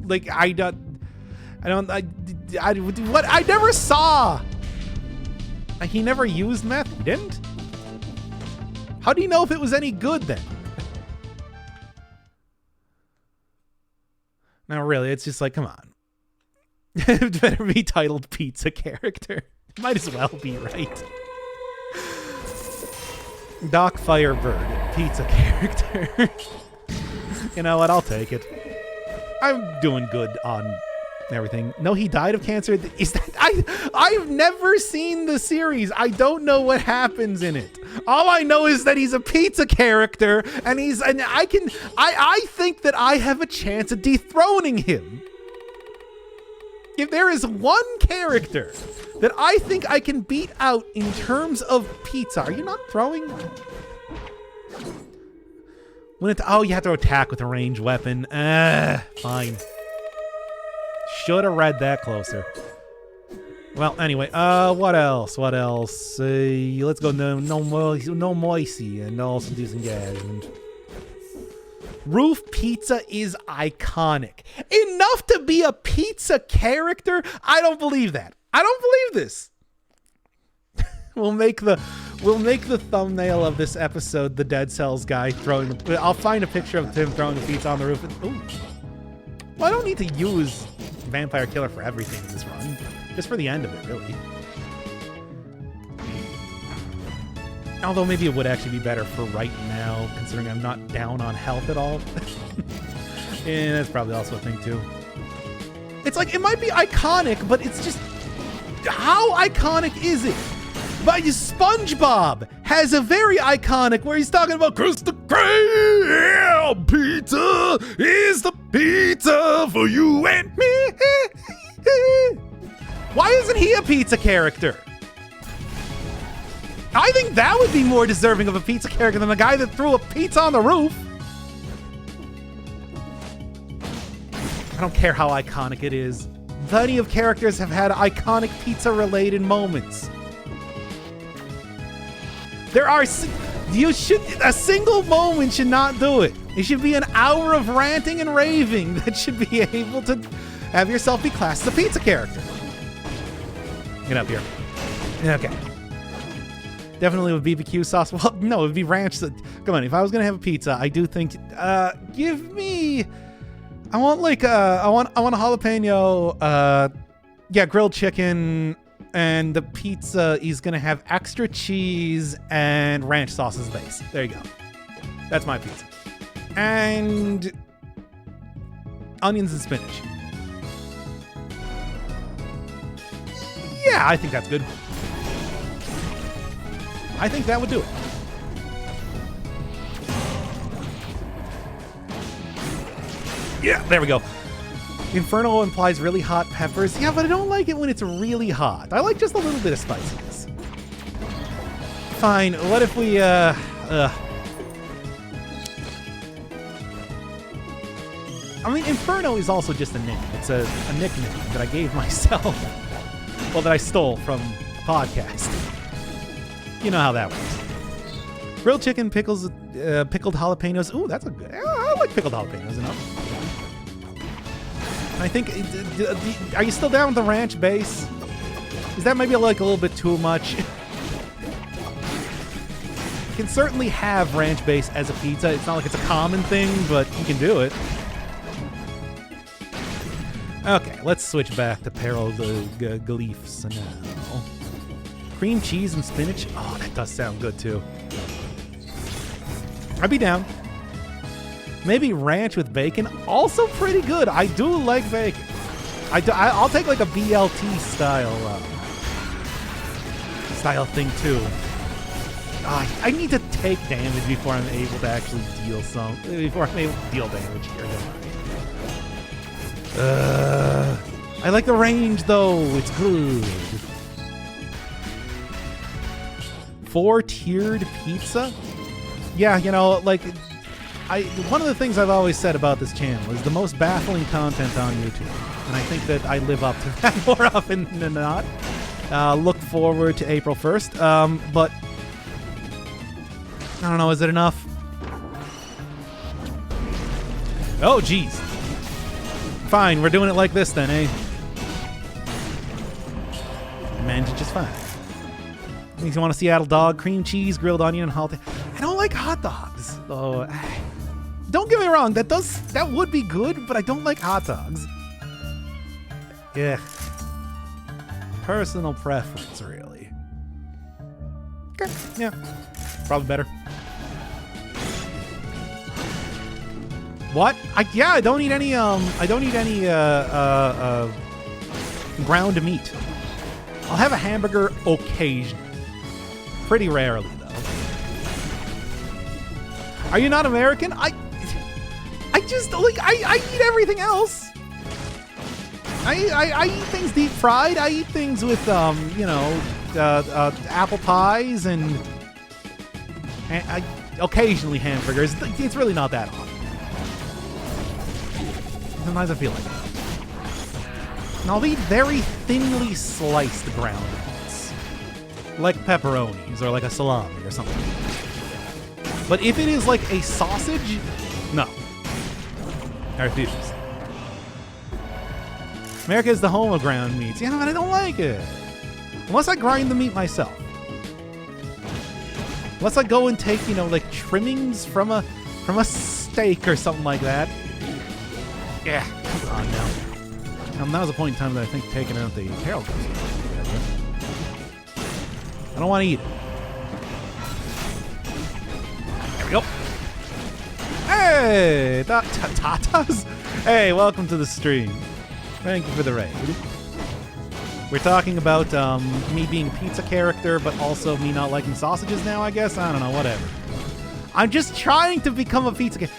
Like, I never saw. He never used meth. He didn't? How do you know if it was any good then? No, really, it's just like, come on. It better be titled pizza character. Might as well be, right? Doc Firebird, pizza character. You know what? I'll take it. I'm doing good on everything. No, he died of cancer. Is that I've never seen the series. I don't know what happens in it. All I know is that he's a pizza character, and I think that I have a chance at dethroning him. If there is one character that I think I can beat out in terms of pizza, are you not throwing? You have to attack with a ranged weapon. Fine. Should have read that closer. Well, anyway, what else? Let's go no moisey and also disengagement. Roof pizza is iconic. Enough to be a pizza character? I don't believe that. I don't believe this. We'll make the thumbnail of this episode the Dead Cells guy throwing. I'll find a picture of him throwing the pizza on the roof. Ooh. Well, I don't need to use Vampire Killer for everything in this run. Just for the end of it, really. Although maybe it would actually be better for right now, considering I'm not down on health at all. And that's probably also a thing, too. It's like, it might be iconic, but it's just... How iconic is it? But SpongeBob has a very iconic where he's talking about Krusty Krab, pizza is the pizza for you and me. Why isn't he a pizza character? I think that would be more deserving of a pizza character than the guy that threw a pizza on the roof. I don't care how iconic it is. Plenty of characters have had iconic pizza-related moments. A single moment should not do it. It should be an hour of ranting and raving that should be able to have yourself be classed as a pizza character. Get up here. Okay. Definitely with BBQ sauce. Well, no, it would be ranch. Come on, if I was gonna have a pizza, I do think. Give me. I want a jalapeno. Grilled chicken, and the pizza is gonna have extra cheese and ranch sauce as the base. There you go. That's my pizza. And onions and spinach. Yeah, I think that's good. I think that would do it. Yeah, there we go. Inferno implies really hot peppers. Yeah, but I don't like it when it's really hot. I like just a little bit of spiciness. Fine, what if we, I mean, Inferno is also just a name. It's a nickname that I gave myself. Well, that I stole from a podcast. You know how that works. Grilled chicken, pickles, pickled jalapenos. Ooh, that's a good. I like pickled jalapenos enough. I think. Are you still down with the ranch base? Is that maybe like a little bit too much? You can certainly have ranch base as a pizza. It's not like it's a common thing, but you can do it. Okay, let's switch back to Peril Galeefs now. Cream cheese and spinach. Oh, that does sound good too. I'd be down. Maybe ranch with bacon. Also pretty good. I do like bacon. I'll take like a BLT style thing too. I need to take damage before I'm able to actually deal before I'm able to deal damage here. I like the range though. It's good. 4-tiered pizza? Yeah, you know, like one of the things I've always said about this channel is the most baffling content on YouTube. And I think that I live up to that more often than not. Look forward to April 1st. But I don't know, is it enough? Oh, geez. Fine, we're doing it like this then, eh? Manage it just fine. Makes you want a Seattle dog, cream cheese, grilled onion, and jalapeno. I don't like hot dogs. So, don't get me wrong, that would be good, but I don't like hot dogs. Yeah. Personal preference, really. Okay, yeah. Probably better. What? I don't need any ground meat. I'll have a hamburger occasionally. Pretty rarely, though. Are you not American? I just like I eat everything else. I eat things deep fried. I eat things with apple pies and occasionally hamburgers. It's really not that often. Sometimes I feel like that. And I'll eat very thinly sliced ground meats, like pepperonis or like a salami or something. But if it is like a sausage, no. I refuse. America is the home of ground meats. Yeah, but I don't like it. Unless I grind the meat myself. Unless I go and take, like trimmings from a steak or something like that. Yeah, come on now. That was a point in time that I think taking out the Carol goes. I don't want to eat it. There we go. Hey, Tatas. Hey, welcome to the stream. Thank you for the raid. We're talking about me being a pizza character, but also me not liking sausages now, I guess? I don't know, whatever. I'm just trying to become a pizza character.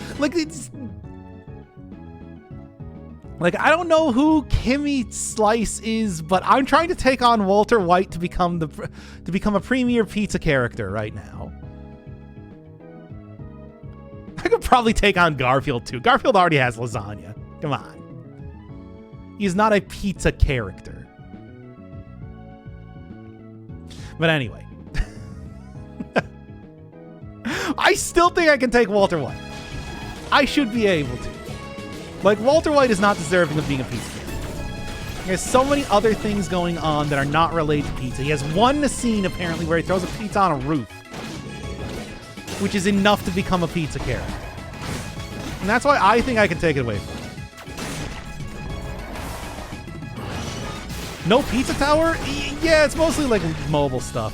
Like, I don't know who Kimmy Slice is, but I'm trying to take on Walter White to become a premier pizza character right now. I could probably take on Garfield, too. Garfield already has lasagna. Come on. He's not a pizza character. But anyway. I still think I can take Walter White. I should be able to. Like, Walter White is not deserving of being a pizza character. He has so many other things going on that are not related to pizza. He has one scene, apparently, where he throws a pizza on a roof, which is enough to become a pizza character. And that's why I think I can take it away from him. No Pizza Tower? Yeah, it's mostly like mobile stuff.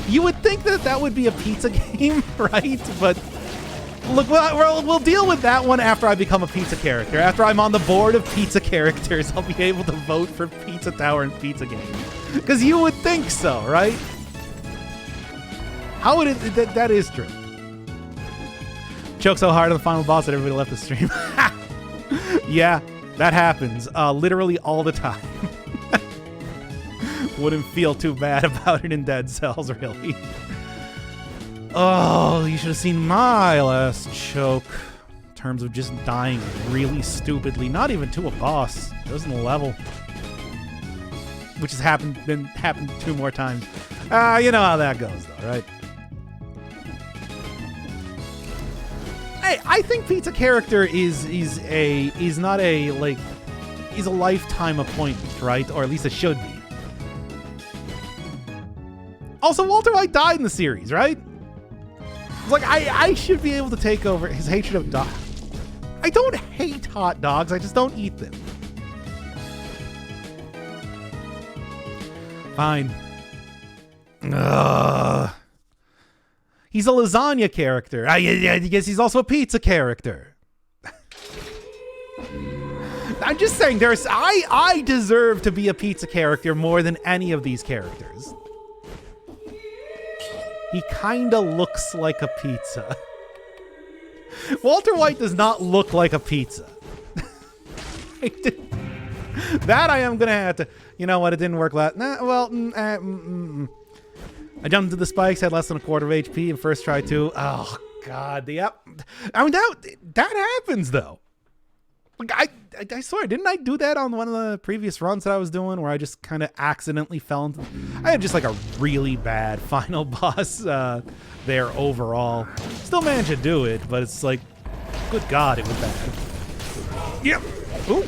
You would think that that would be a pizza game, right? But look, we'll deal with that one after I become a pizza character. After I'm on the board of pizza characters, I'll be able to vote for Pizza Tower and Pizza Game. Because you would think so, right? How would it... That is true. Choke so hard on the final boss that everybody left the stream. Yeah, that happens. Literally all the time. Wouldn't feel too bad about it in Dead Cells, really. Oh, you should have seen my last choke. In terms of just dying really stupidly. Not even to a boss. Just in the level. Which has happened 2 more times. You know how that goes, though, right? I think pizza character is not a like is a lifetime appointment, right? Or at least it should be. Also, Walter White died in the series, right? It's like I should be able to take over his hatred of dogs. I don't hate hot dogs, I just don't eat them. Fine. Ugh. He's a lasagna character. I guess he's also a pizza character. I'm just saying, I deserve to be a pizza character more than any of these characters. He kinda looks like a pizza. Walter White does not look like a pizza. That I am gonna have to. You know what? It didn't work last. Nah, well, I jumped into the spikes, had less than a quarter of HP, and first try too. Oh God, yep. I mean that happens though. Like I swear, didn't I do that on one of the previous runs that I was doing, where I just kind of accidentally fell into? I had just like a really bad final boss there overall. Still managed to do it, but it's like, good God, it was bad. Yep. Ooh.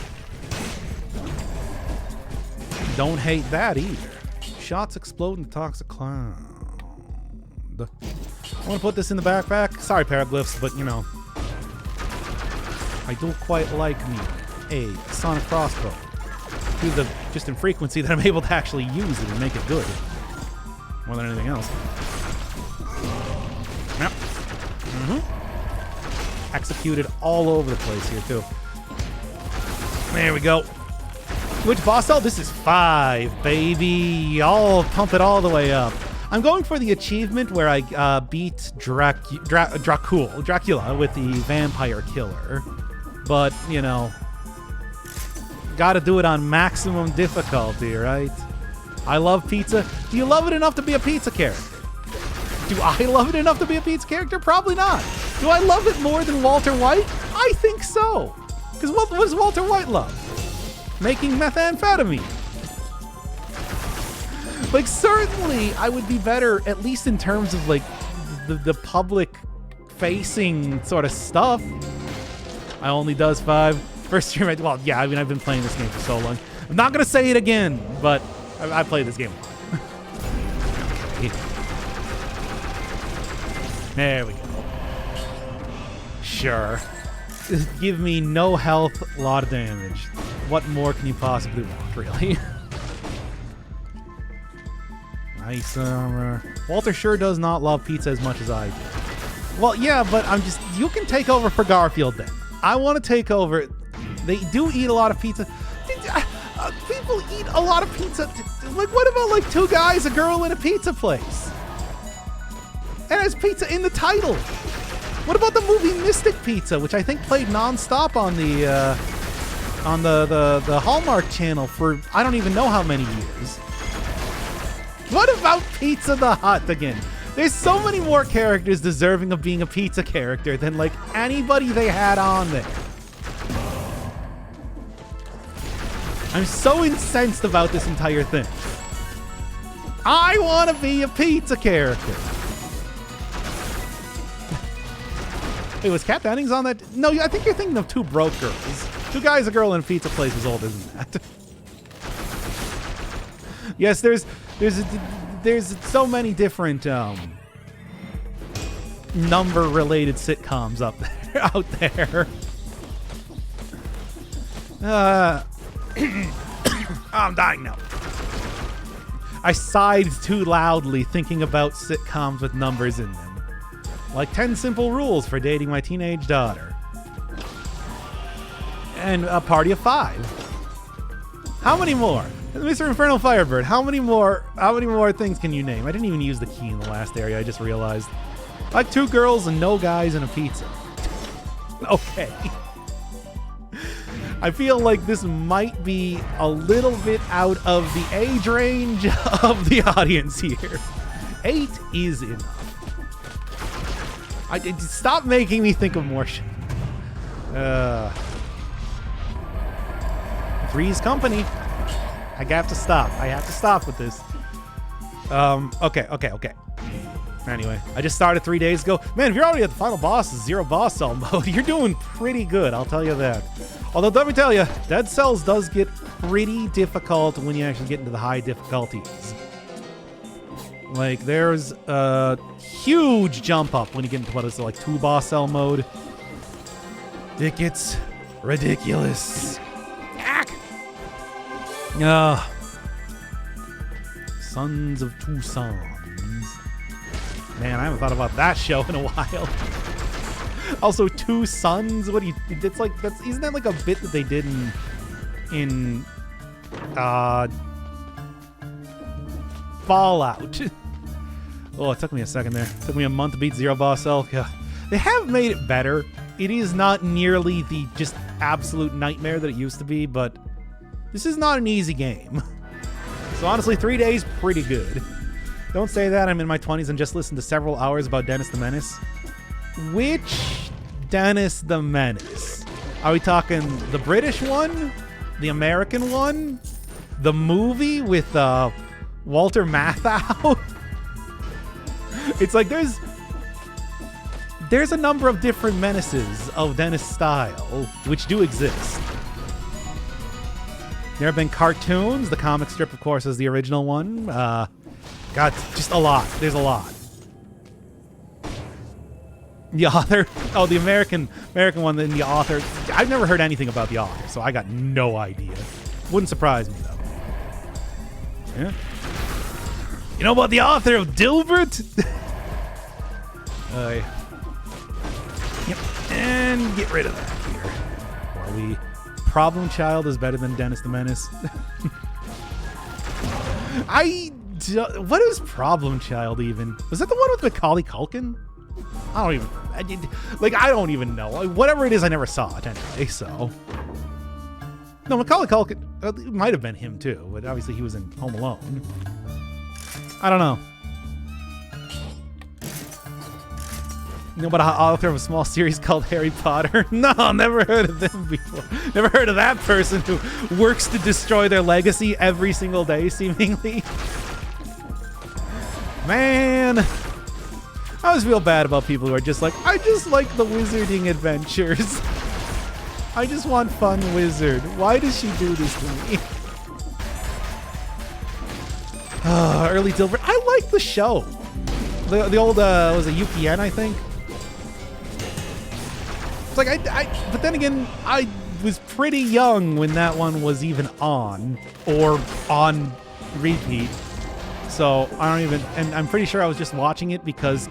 Don't hate that either. Shots explode in the toxic cloud. I want to put this in the backpack. Sorry, Paraglyphs, but you know, I don't quite like me a sonic crossbow. Due to the just infrequency that I'm able to actually use it and make it good. More than anything else. Yep. Executed all over the place here, too. There we go. Which boss cell? This is 5, baby. I'll pump it all the way up. I'm going for the achievement where I beat Dracula with the vampire killer. But, you know, gotta do it on maximum difficulty, right? I love pizza. Do you love it enough to be a pizza character? Do I love it enough to be a pizza character? Probably not. Do I love it more than Walter White? I think so. Because what does Walter White love? Making methamphetamine. Like, certainly I would be better, at least in terms of, like, the public-facing sort of stuff. I only does 5. First stream, well, yeah, I mean, I've been playing this game for so long. I'm not going to say it again, but I played this game a lot. There we go. Sure. Give me no health, a lot of damage. What more can you possibly want, really? Nice armor. Walter sure does not love pizza as much as I do. Well, yeah, but you can take over for Garfield then. I want to take over. They do eat a lot of pizza. People eat a lot of pizza. Like, what about like 2 guys, a girl, in a pizza place? And has pizza in the title. What about the movie Mystic Pizza, which I think played non-stop on the Hallmark Channel for I don't even know how many years. What about Pizza the Hut again? There's so many more characters deserving of being a pizza character than like anybody they had on there. I'm so incensed about this entire thing. I want to be a pizza character. Wait, was Kat Dennings on that? No, I think you're thinking of 2 broke girls. 2 guys, a girl, in a pizza place is older than that. Yes, there's so many different number-related sitcoms out there. I'm dying now. I sighed too loudly thinking about sitcoms with numbers in them. Like 10 Simple Rules for Dating My Teenage Daughter. And A Party of 5. How many more? Mr. Infernal Firebird, how many more things can you name? I didn't even use the key in the last area, I just realized. Like 2 girls and no guys and a pizza. Okay. I feel like this might be a little bit out of the age range of the audience here. 8 is enough. Stop making me think of more shit. Three's Company. I have to stop. I have to stop with this. Okay. Anyway, I just started 3 days ago. Man, if you're already at the final boss, zero boss cell mode, you're doing pretty good, I'll tell you that. Although, let me tell you, Dead Cells does get pretty difficult when you actually get into the high difficulties. Like, there's a huge jump up when you get into what is it, like 2 boss cell mode. It gets ridiculous. Sons of Two Sons. Man, I haven't thought about that show in a while. Also, Two Sons. What do you? It's like that's. Isn't that like a bit that they did in Fallout? Oh, it took me a second there. It took me a month to beat Zero Boss Cell. Yeah. They have made it better. It is not nearly the just absolute nightmare that it used to be, but this is not an easy game. So honestly, 3 days, pretty good. Don't say that, I'm in my 20s and just listened to several hours about Dennis the Menace. Which Dennis the Menace? Are we talking the British one? The American one? The movie with Walter Matthau? It's like there's a number of different menaces of Dennis style, which do exist. There have been cartoons. The comic strip, of course, is the original one. God, just a lot. There's a lot. The author, the American one, then the author. I've never heard anything about the author, so I got no idea. Wouldn't surprise me, though. Yeah. You know about the author of Dilbert? Yep. And get rid of that here. While we... Problem Child is better than Dennis the Menace. What is Problem Child even? Was that the one with Macaulay Culkin? I don't even know. Whatever it is, I never saw it anyway, so. No, Macaulay Culkin, it might have been him too, but obviously he was in Home Alone. I don't know. You know about an author of a small series called Harry Potter? No, never heard of them before. Never heard of that person who works to destroy their legacy every single day, seemingly. Man. I always feel bad about people who are just like, I just like the wizarding adventures. I just want fun wizard. Why does she do this to me? Early Dilbert. I like the show. The old, was it UPN, I think? It's like, but then again, I was pretty young when that one was even on, or on repeat. So I don't even, and I'm pretty sure I was just watching it because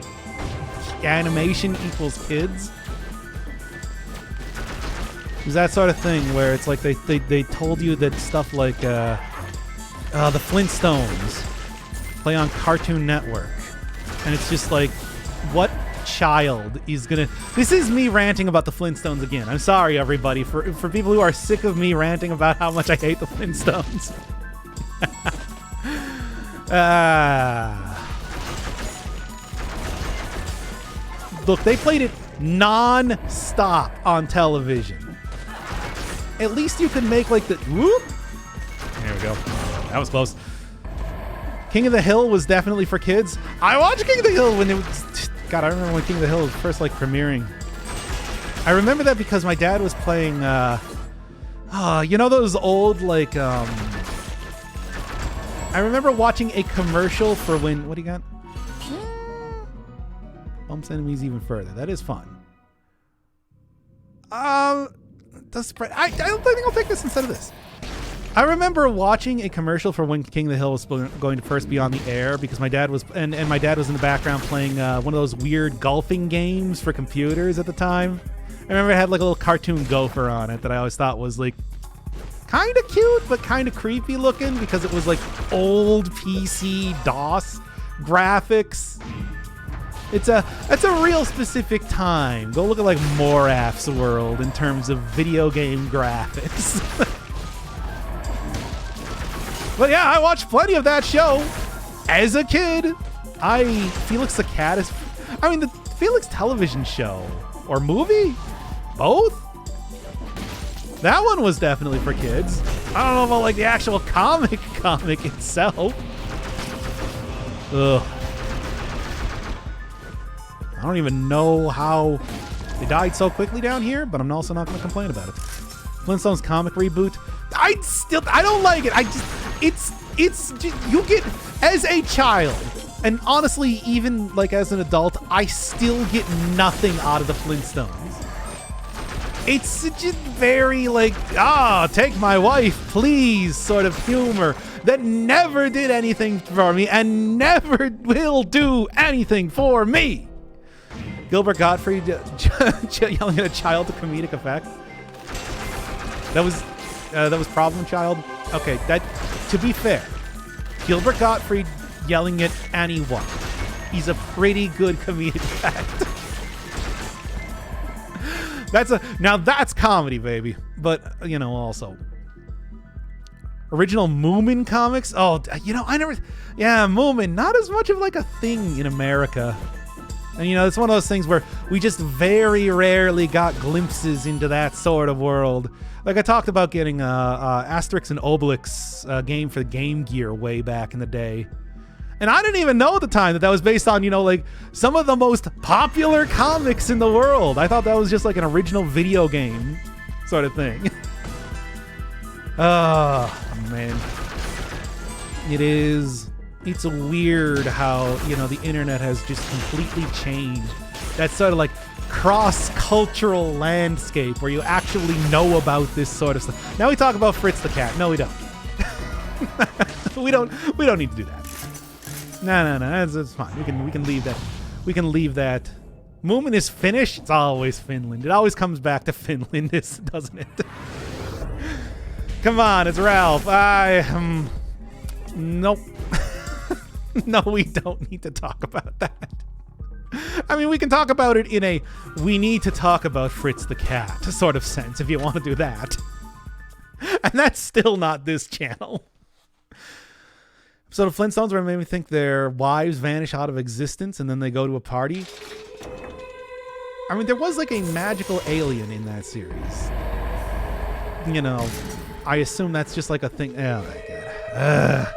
animation equals kids. It was that sort of thing where it's like they told you that stuff like the Flintstones play on Cartoon Network. And it's just like, what child is gonna... This is me ranting about the Flintstones again. I'm sorry, everybody, for people who are sick of me ranting about how much I hate the Flintstones. Look, they played it non-stop on television. At least you can make like the... Whoop! There we go. That was close. King of the Hill was definitely for kids. I watched King of the Hill when it was... God, I remember when King of the Hill was first, like, premiering. I remember that because my dad was playing, you know those old, like, I remember watching a commercial for when... What do you got? Bumps enemies even further. That is fun. The spread... I think I'll take this instead of this. I remember watching a commercial for when King of the Hill was going to first be on the air because my dad was and my dad was in the background playing one of those weird golfing games for computers at the time. I remember it had like a little cartoon gopher on it that I always thought was like kind of cute but kind of creepy looking because it was like old PC DOS graphics. It's a real specific time. Go look at like Moraf's World in terms of video game graphics. But yeah, I watched plenty of that show as a kid. Felix the Cat is... I mean, the Felix television show or movie? Both? That one was definitely for kids. I don't know about like the actual comic itself. Ugh. I don't even know how they died so quickly down here, but I'm also not going to complain about it. Flintstones comic reboot. I don't like it. It's just, you get, as a child, and honestly, even like as an adult, I still get nothing out of the Flintstones. It's just very like, take my wife, please, sort of humor that never did anything for me and never will do anything for me. Gilbert Gottfried yelling at a child to comedic effect. That was Problem Child. Okay, that, to be fair, Gilbert Gottfried yelling at anyone, he's a pretty good comedic effect. Now that's comedy, baby. But, you know, also original Moomin comics. Oh, you know, Moomin, not as much of like a thing in America. And, you know, it's one of those things where we just very rarely got glimpses into that sort of world. Like I talked about getting Asterix and Obelix game for the Game Gear way back in the day. And I didn't even know at the time that was based on, you know, like some of the most popular comics in the world. I thought that was just like an original video game sort of thing. Oh, man. It's weird how, you know, the internet has just completely changed that sort of like cross-cultural landscape where you actually know about this sort of stuff. Now we talk about Fritz the Cat. No, we don't. we don't need to do that. No, it's fine. We can leave that. We can leave that. Moomin is Finnish. It's always Finland. It always comes back to Finland, doesn't it? Come on, it's Ralph. Nope. No, we don't need to talk about that. I mean, we can talk about it in a we need to talk about Fritz the Cat sort of sense if you want to do that. And that's still not this channel. So the Flintstones where it made me think their wives vanish out of existence and then they go to a party. I mean, there was like a magical alien in that series. You know, I assume that's just like a thing. Oh my god.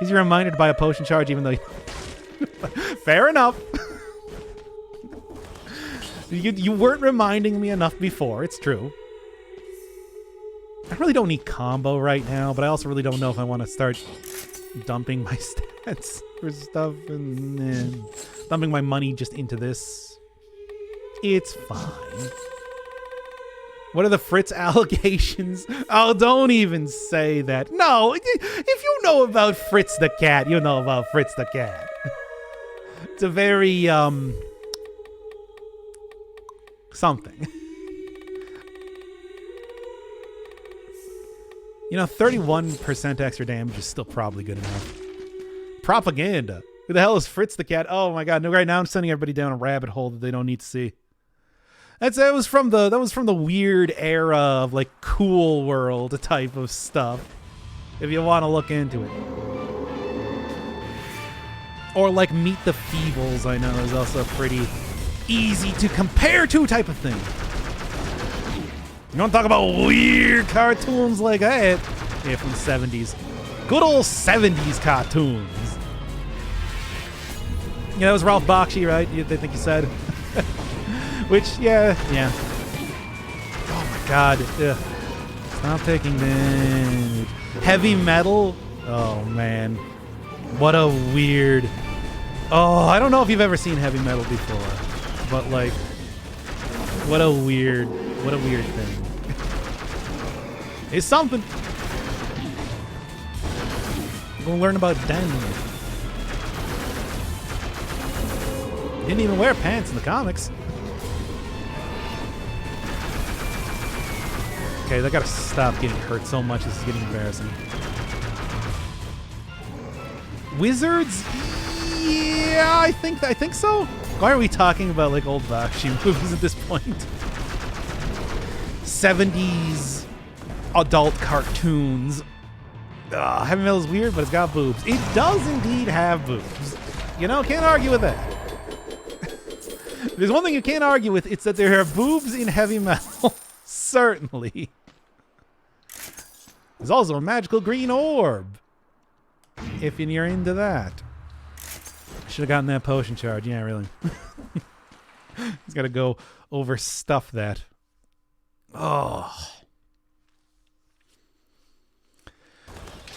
He's reminded by a potion charge even though fair enough. You weren't reminding me enough before. It's true. I really don't need combo right now, but I also really don't know if I want to start dumping my stats for stuff and dumping my money just into this. It's fine. What are the Fritz allegations? Oh, don't even say that. No, if you know about Fritz the Cat, you know about Fritz the Cat. It's a very, something. You know, 31% extra damage is still probably good enough. Propaganda. Who the hell is Fritz the Cat? Oh my god, no, right now I'm sending everybody down a rabbit hole that they don't need to see. That was from the weird era of like Cool World type of stuff. If you want to look into it. Or like Meet the Feebles, I know is also a pretty easy to compare to type of thing. You don't talk about weird cartoons like that. Yeah, from the 70s. Good old 70s cartoons. Yeah, that was Ralph Bakshi, right? They think you said. Which, yeah. Oh my god. Ugh. Stop taking damage. Heavy Metal? Oh man. What a weird... Oh, I don't know if you've ever seen Heavy Metal before. But like... What a weird thing. It's something. We're gonna learn about Den. Didn't even wear pants in the comics. Okay, they gotta stop getting hurt so much. This is getting embarrassing. Wizards? Yeah, I think so. Why are we talking about like old Bakshi movies at this point? 70s adult cartoons. Heavy Metal is weird, but it's got boobs. It does indeed have boobs. You know, can't argue with that. There's one thing you can't argue with. It's that there are boobs in Heavy Metal. Certainly. There's also a magical green orb. If you're into that. Should have gotten that potion charge. Yeah, really. He's got to go overstuff that. Oh.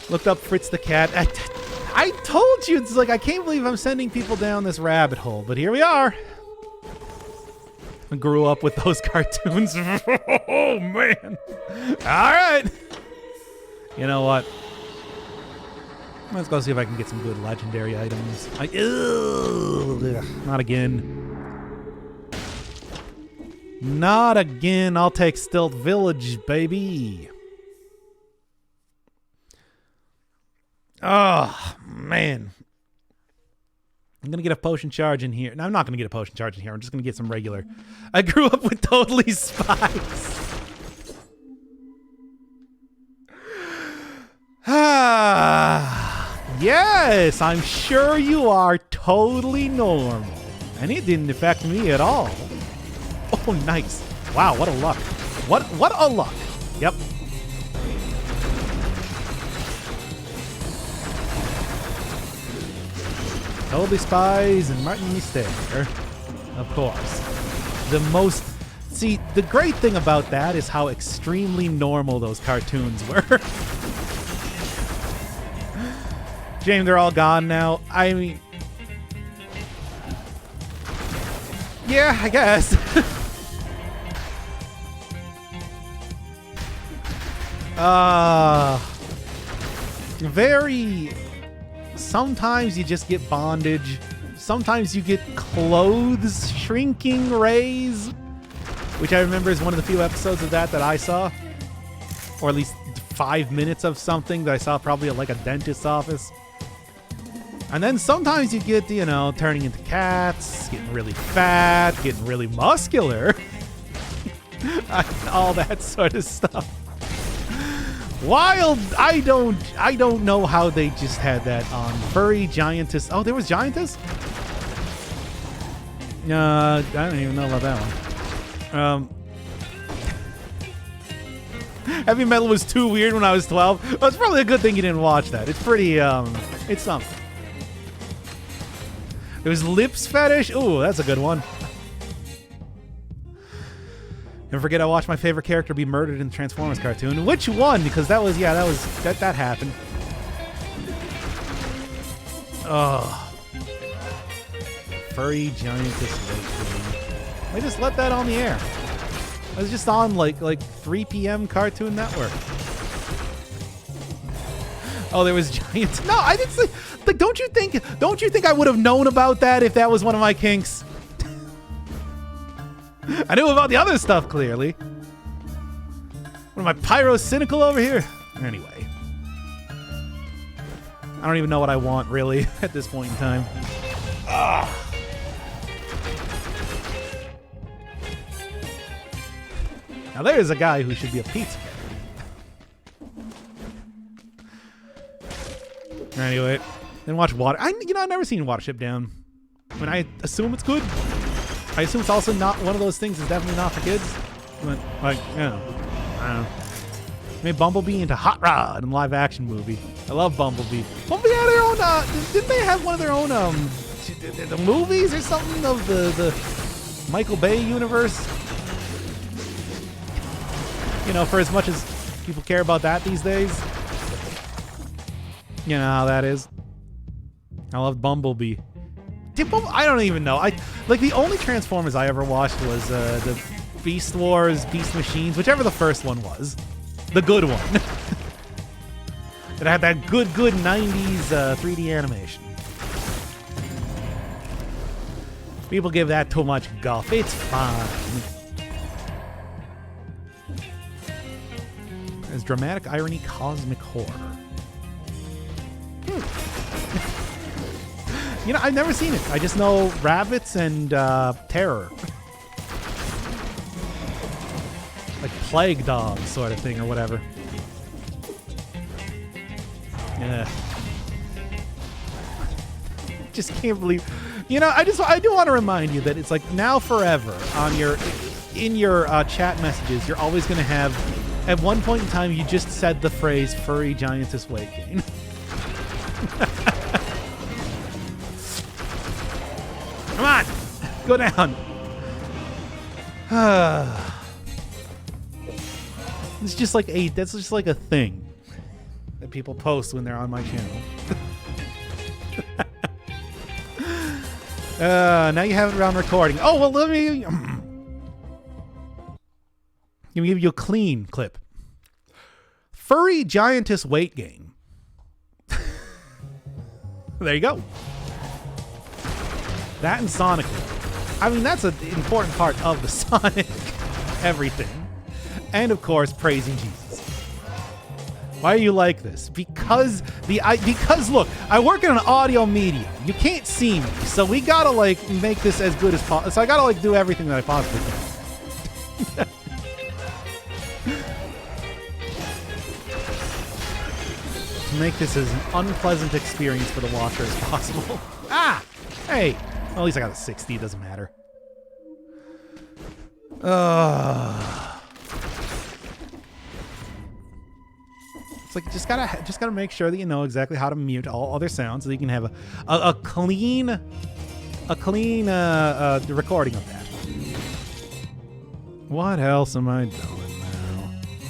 Looked up Fritz the Cat. I told you, it's like, I can't believe I'm sending people down this rabbit hole, but here we are. I grew up with those cartoons. Oh, man. All right. You know what? Let's go see if I can get some good legendary items. Not again. Not again. I'll take Stealth Village, baby. Oh, man. I'm going to get a potion charge in here. No, I'm not going to get a potion charge in here. I'm just going to get some regular. I grew up with Totally Spies. Yes, I'm sure you are totally normal. And it didn't affect me at all. Oh, nice. Wow, what a luck. What a luck. Yep. Totally Spies and Martin Mysterio, of course. See, the great thing about that is how extremely normal those cartoons were. James, they're all gone now. I mean, yeah, I guess. Very... Sometimes you just get bondage. Sometimes you get clothes shrinking rays, which I remember is one of the few episodes of that I saw. Or at least 5 minutes of something that I saw probably at like a dentist's office. And then sometimes you get, you know, turning into cats, getting really fat, getting really muscular. All that sort of stuff. Wild, I don't know how they just had that on. Furry Giantess. Oh, there was Giantess? I don't even know about that one. Heavy Metal was too weird when I was 12. Well, it's probably a good thing you didn't watch that. It's pretty, it's something. There was Lips Fetish. Ooh, that's a good one. Never forget I watched my favorite character be murdered in the Transformers cartoon. Which one? Because that happened. Oh. Furry Giantess. I just let that on the air. I was just on like 3 p.m. Cartoon Network. Oh, there was Giants. No, I didn't say. Like, don't you think I would have known about that if that was one of my kinks? I knew about the other stuff, clearly. What am I, pyro-cynical over here? Anyway. I don't even know what I want, really, at this point in time. Ugh. Now there's a guy who should be a pizza guy. Anyway, then watch Water. I've never seen Watership Down. I mean, I assume it's good. I assume it's also not one of those things that's definitely not for kids. But, like, I don't know. Made Bumblebee into Hot Rod in live action movie. I love Bumblebee. Bumblebee had their own, didn't they have one of their own, the movies or something of the Michael Bay universe? You know, for as much as people care about that these days. You know how that is. I love Bumblebee. I don't even know. The only Transformers I ever watched was the Beast Wars, Beast Machines, whichever the first one was. The good one. That had that good 90s 3D animation. People give that too much guff. It's fine. There's dramatic irony, cosmic horror. You know, I've never seen it. I just know rabbits and terror. Like plague dogs sort of thing or whatever. Yeah. Just can't believe. You know, I do want to remind you that it's like now forever on in your chat messages, you're always going to have, at one point in time, you just said the phrase furry giantess weight gain. Come on, go down. It's just like that's just like a thing that people post when they're on my channel. Now you have it around recording. Oh, well, let me give you a clean clip. Furry giantess weight gain. There you go. That and Sonic. I mean, that's an important part of the Sonic everything. And of course, praising Jesus. Why are you like this? Because look, I work in an audio medium. You can't see me, so we gotta like make this as good as possible. So I gotta like do everything that I possibly can. To make this as an unpleasant experience for the watcher as possible. Ah! Hey! Well, at least I got a 60, it doesn't matter. It's like just gotta make sure that you know exactly how to mute all other sounds so that you can have a clean recording of that. What else am I doing?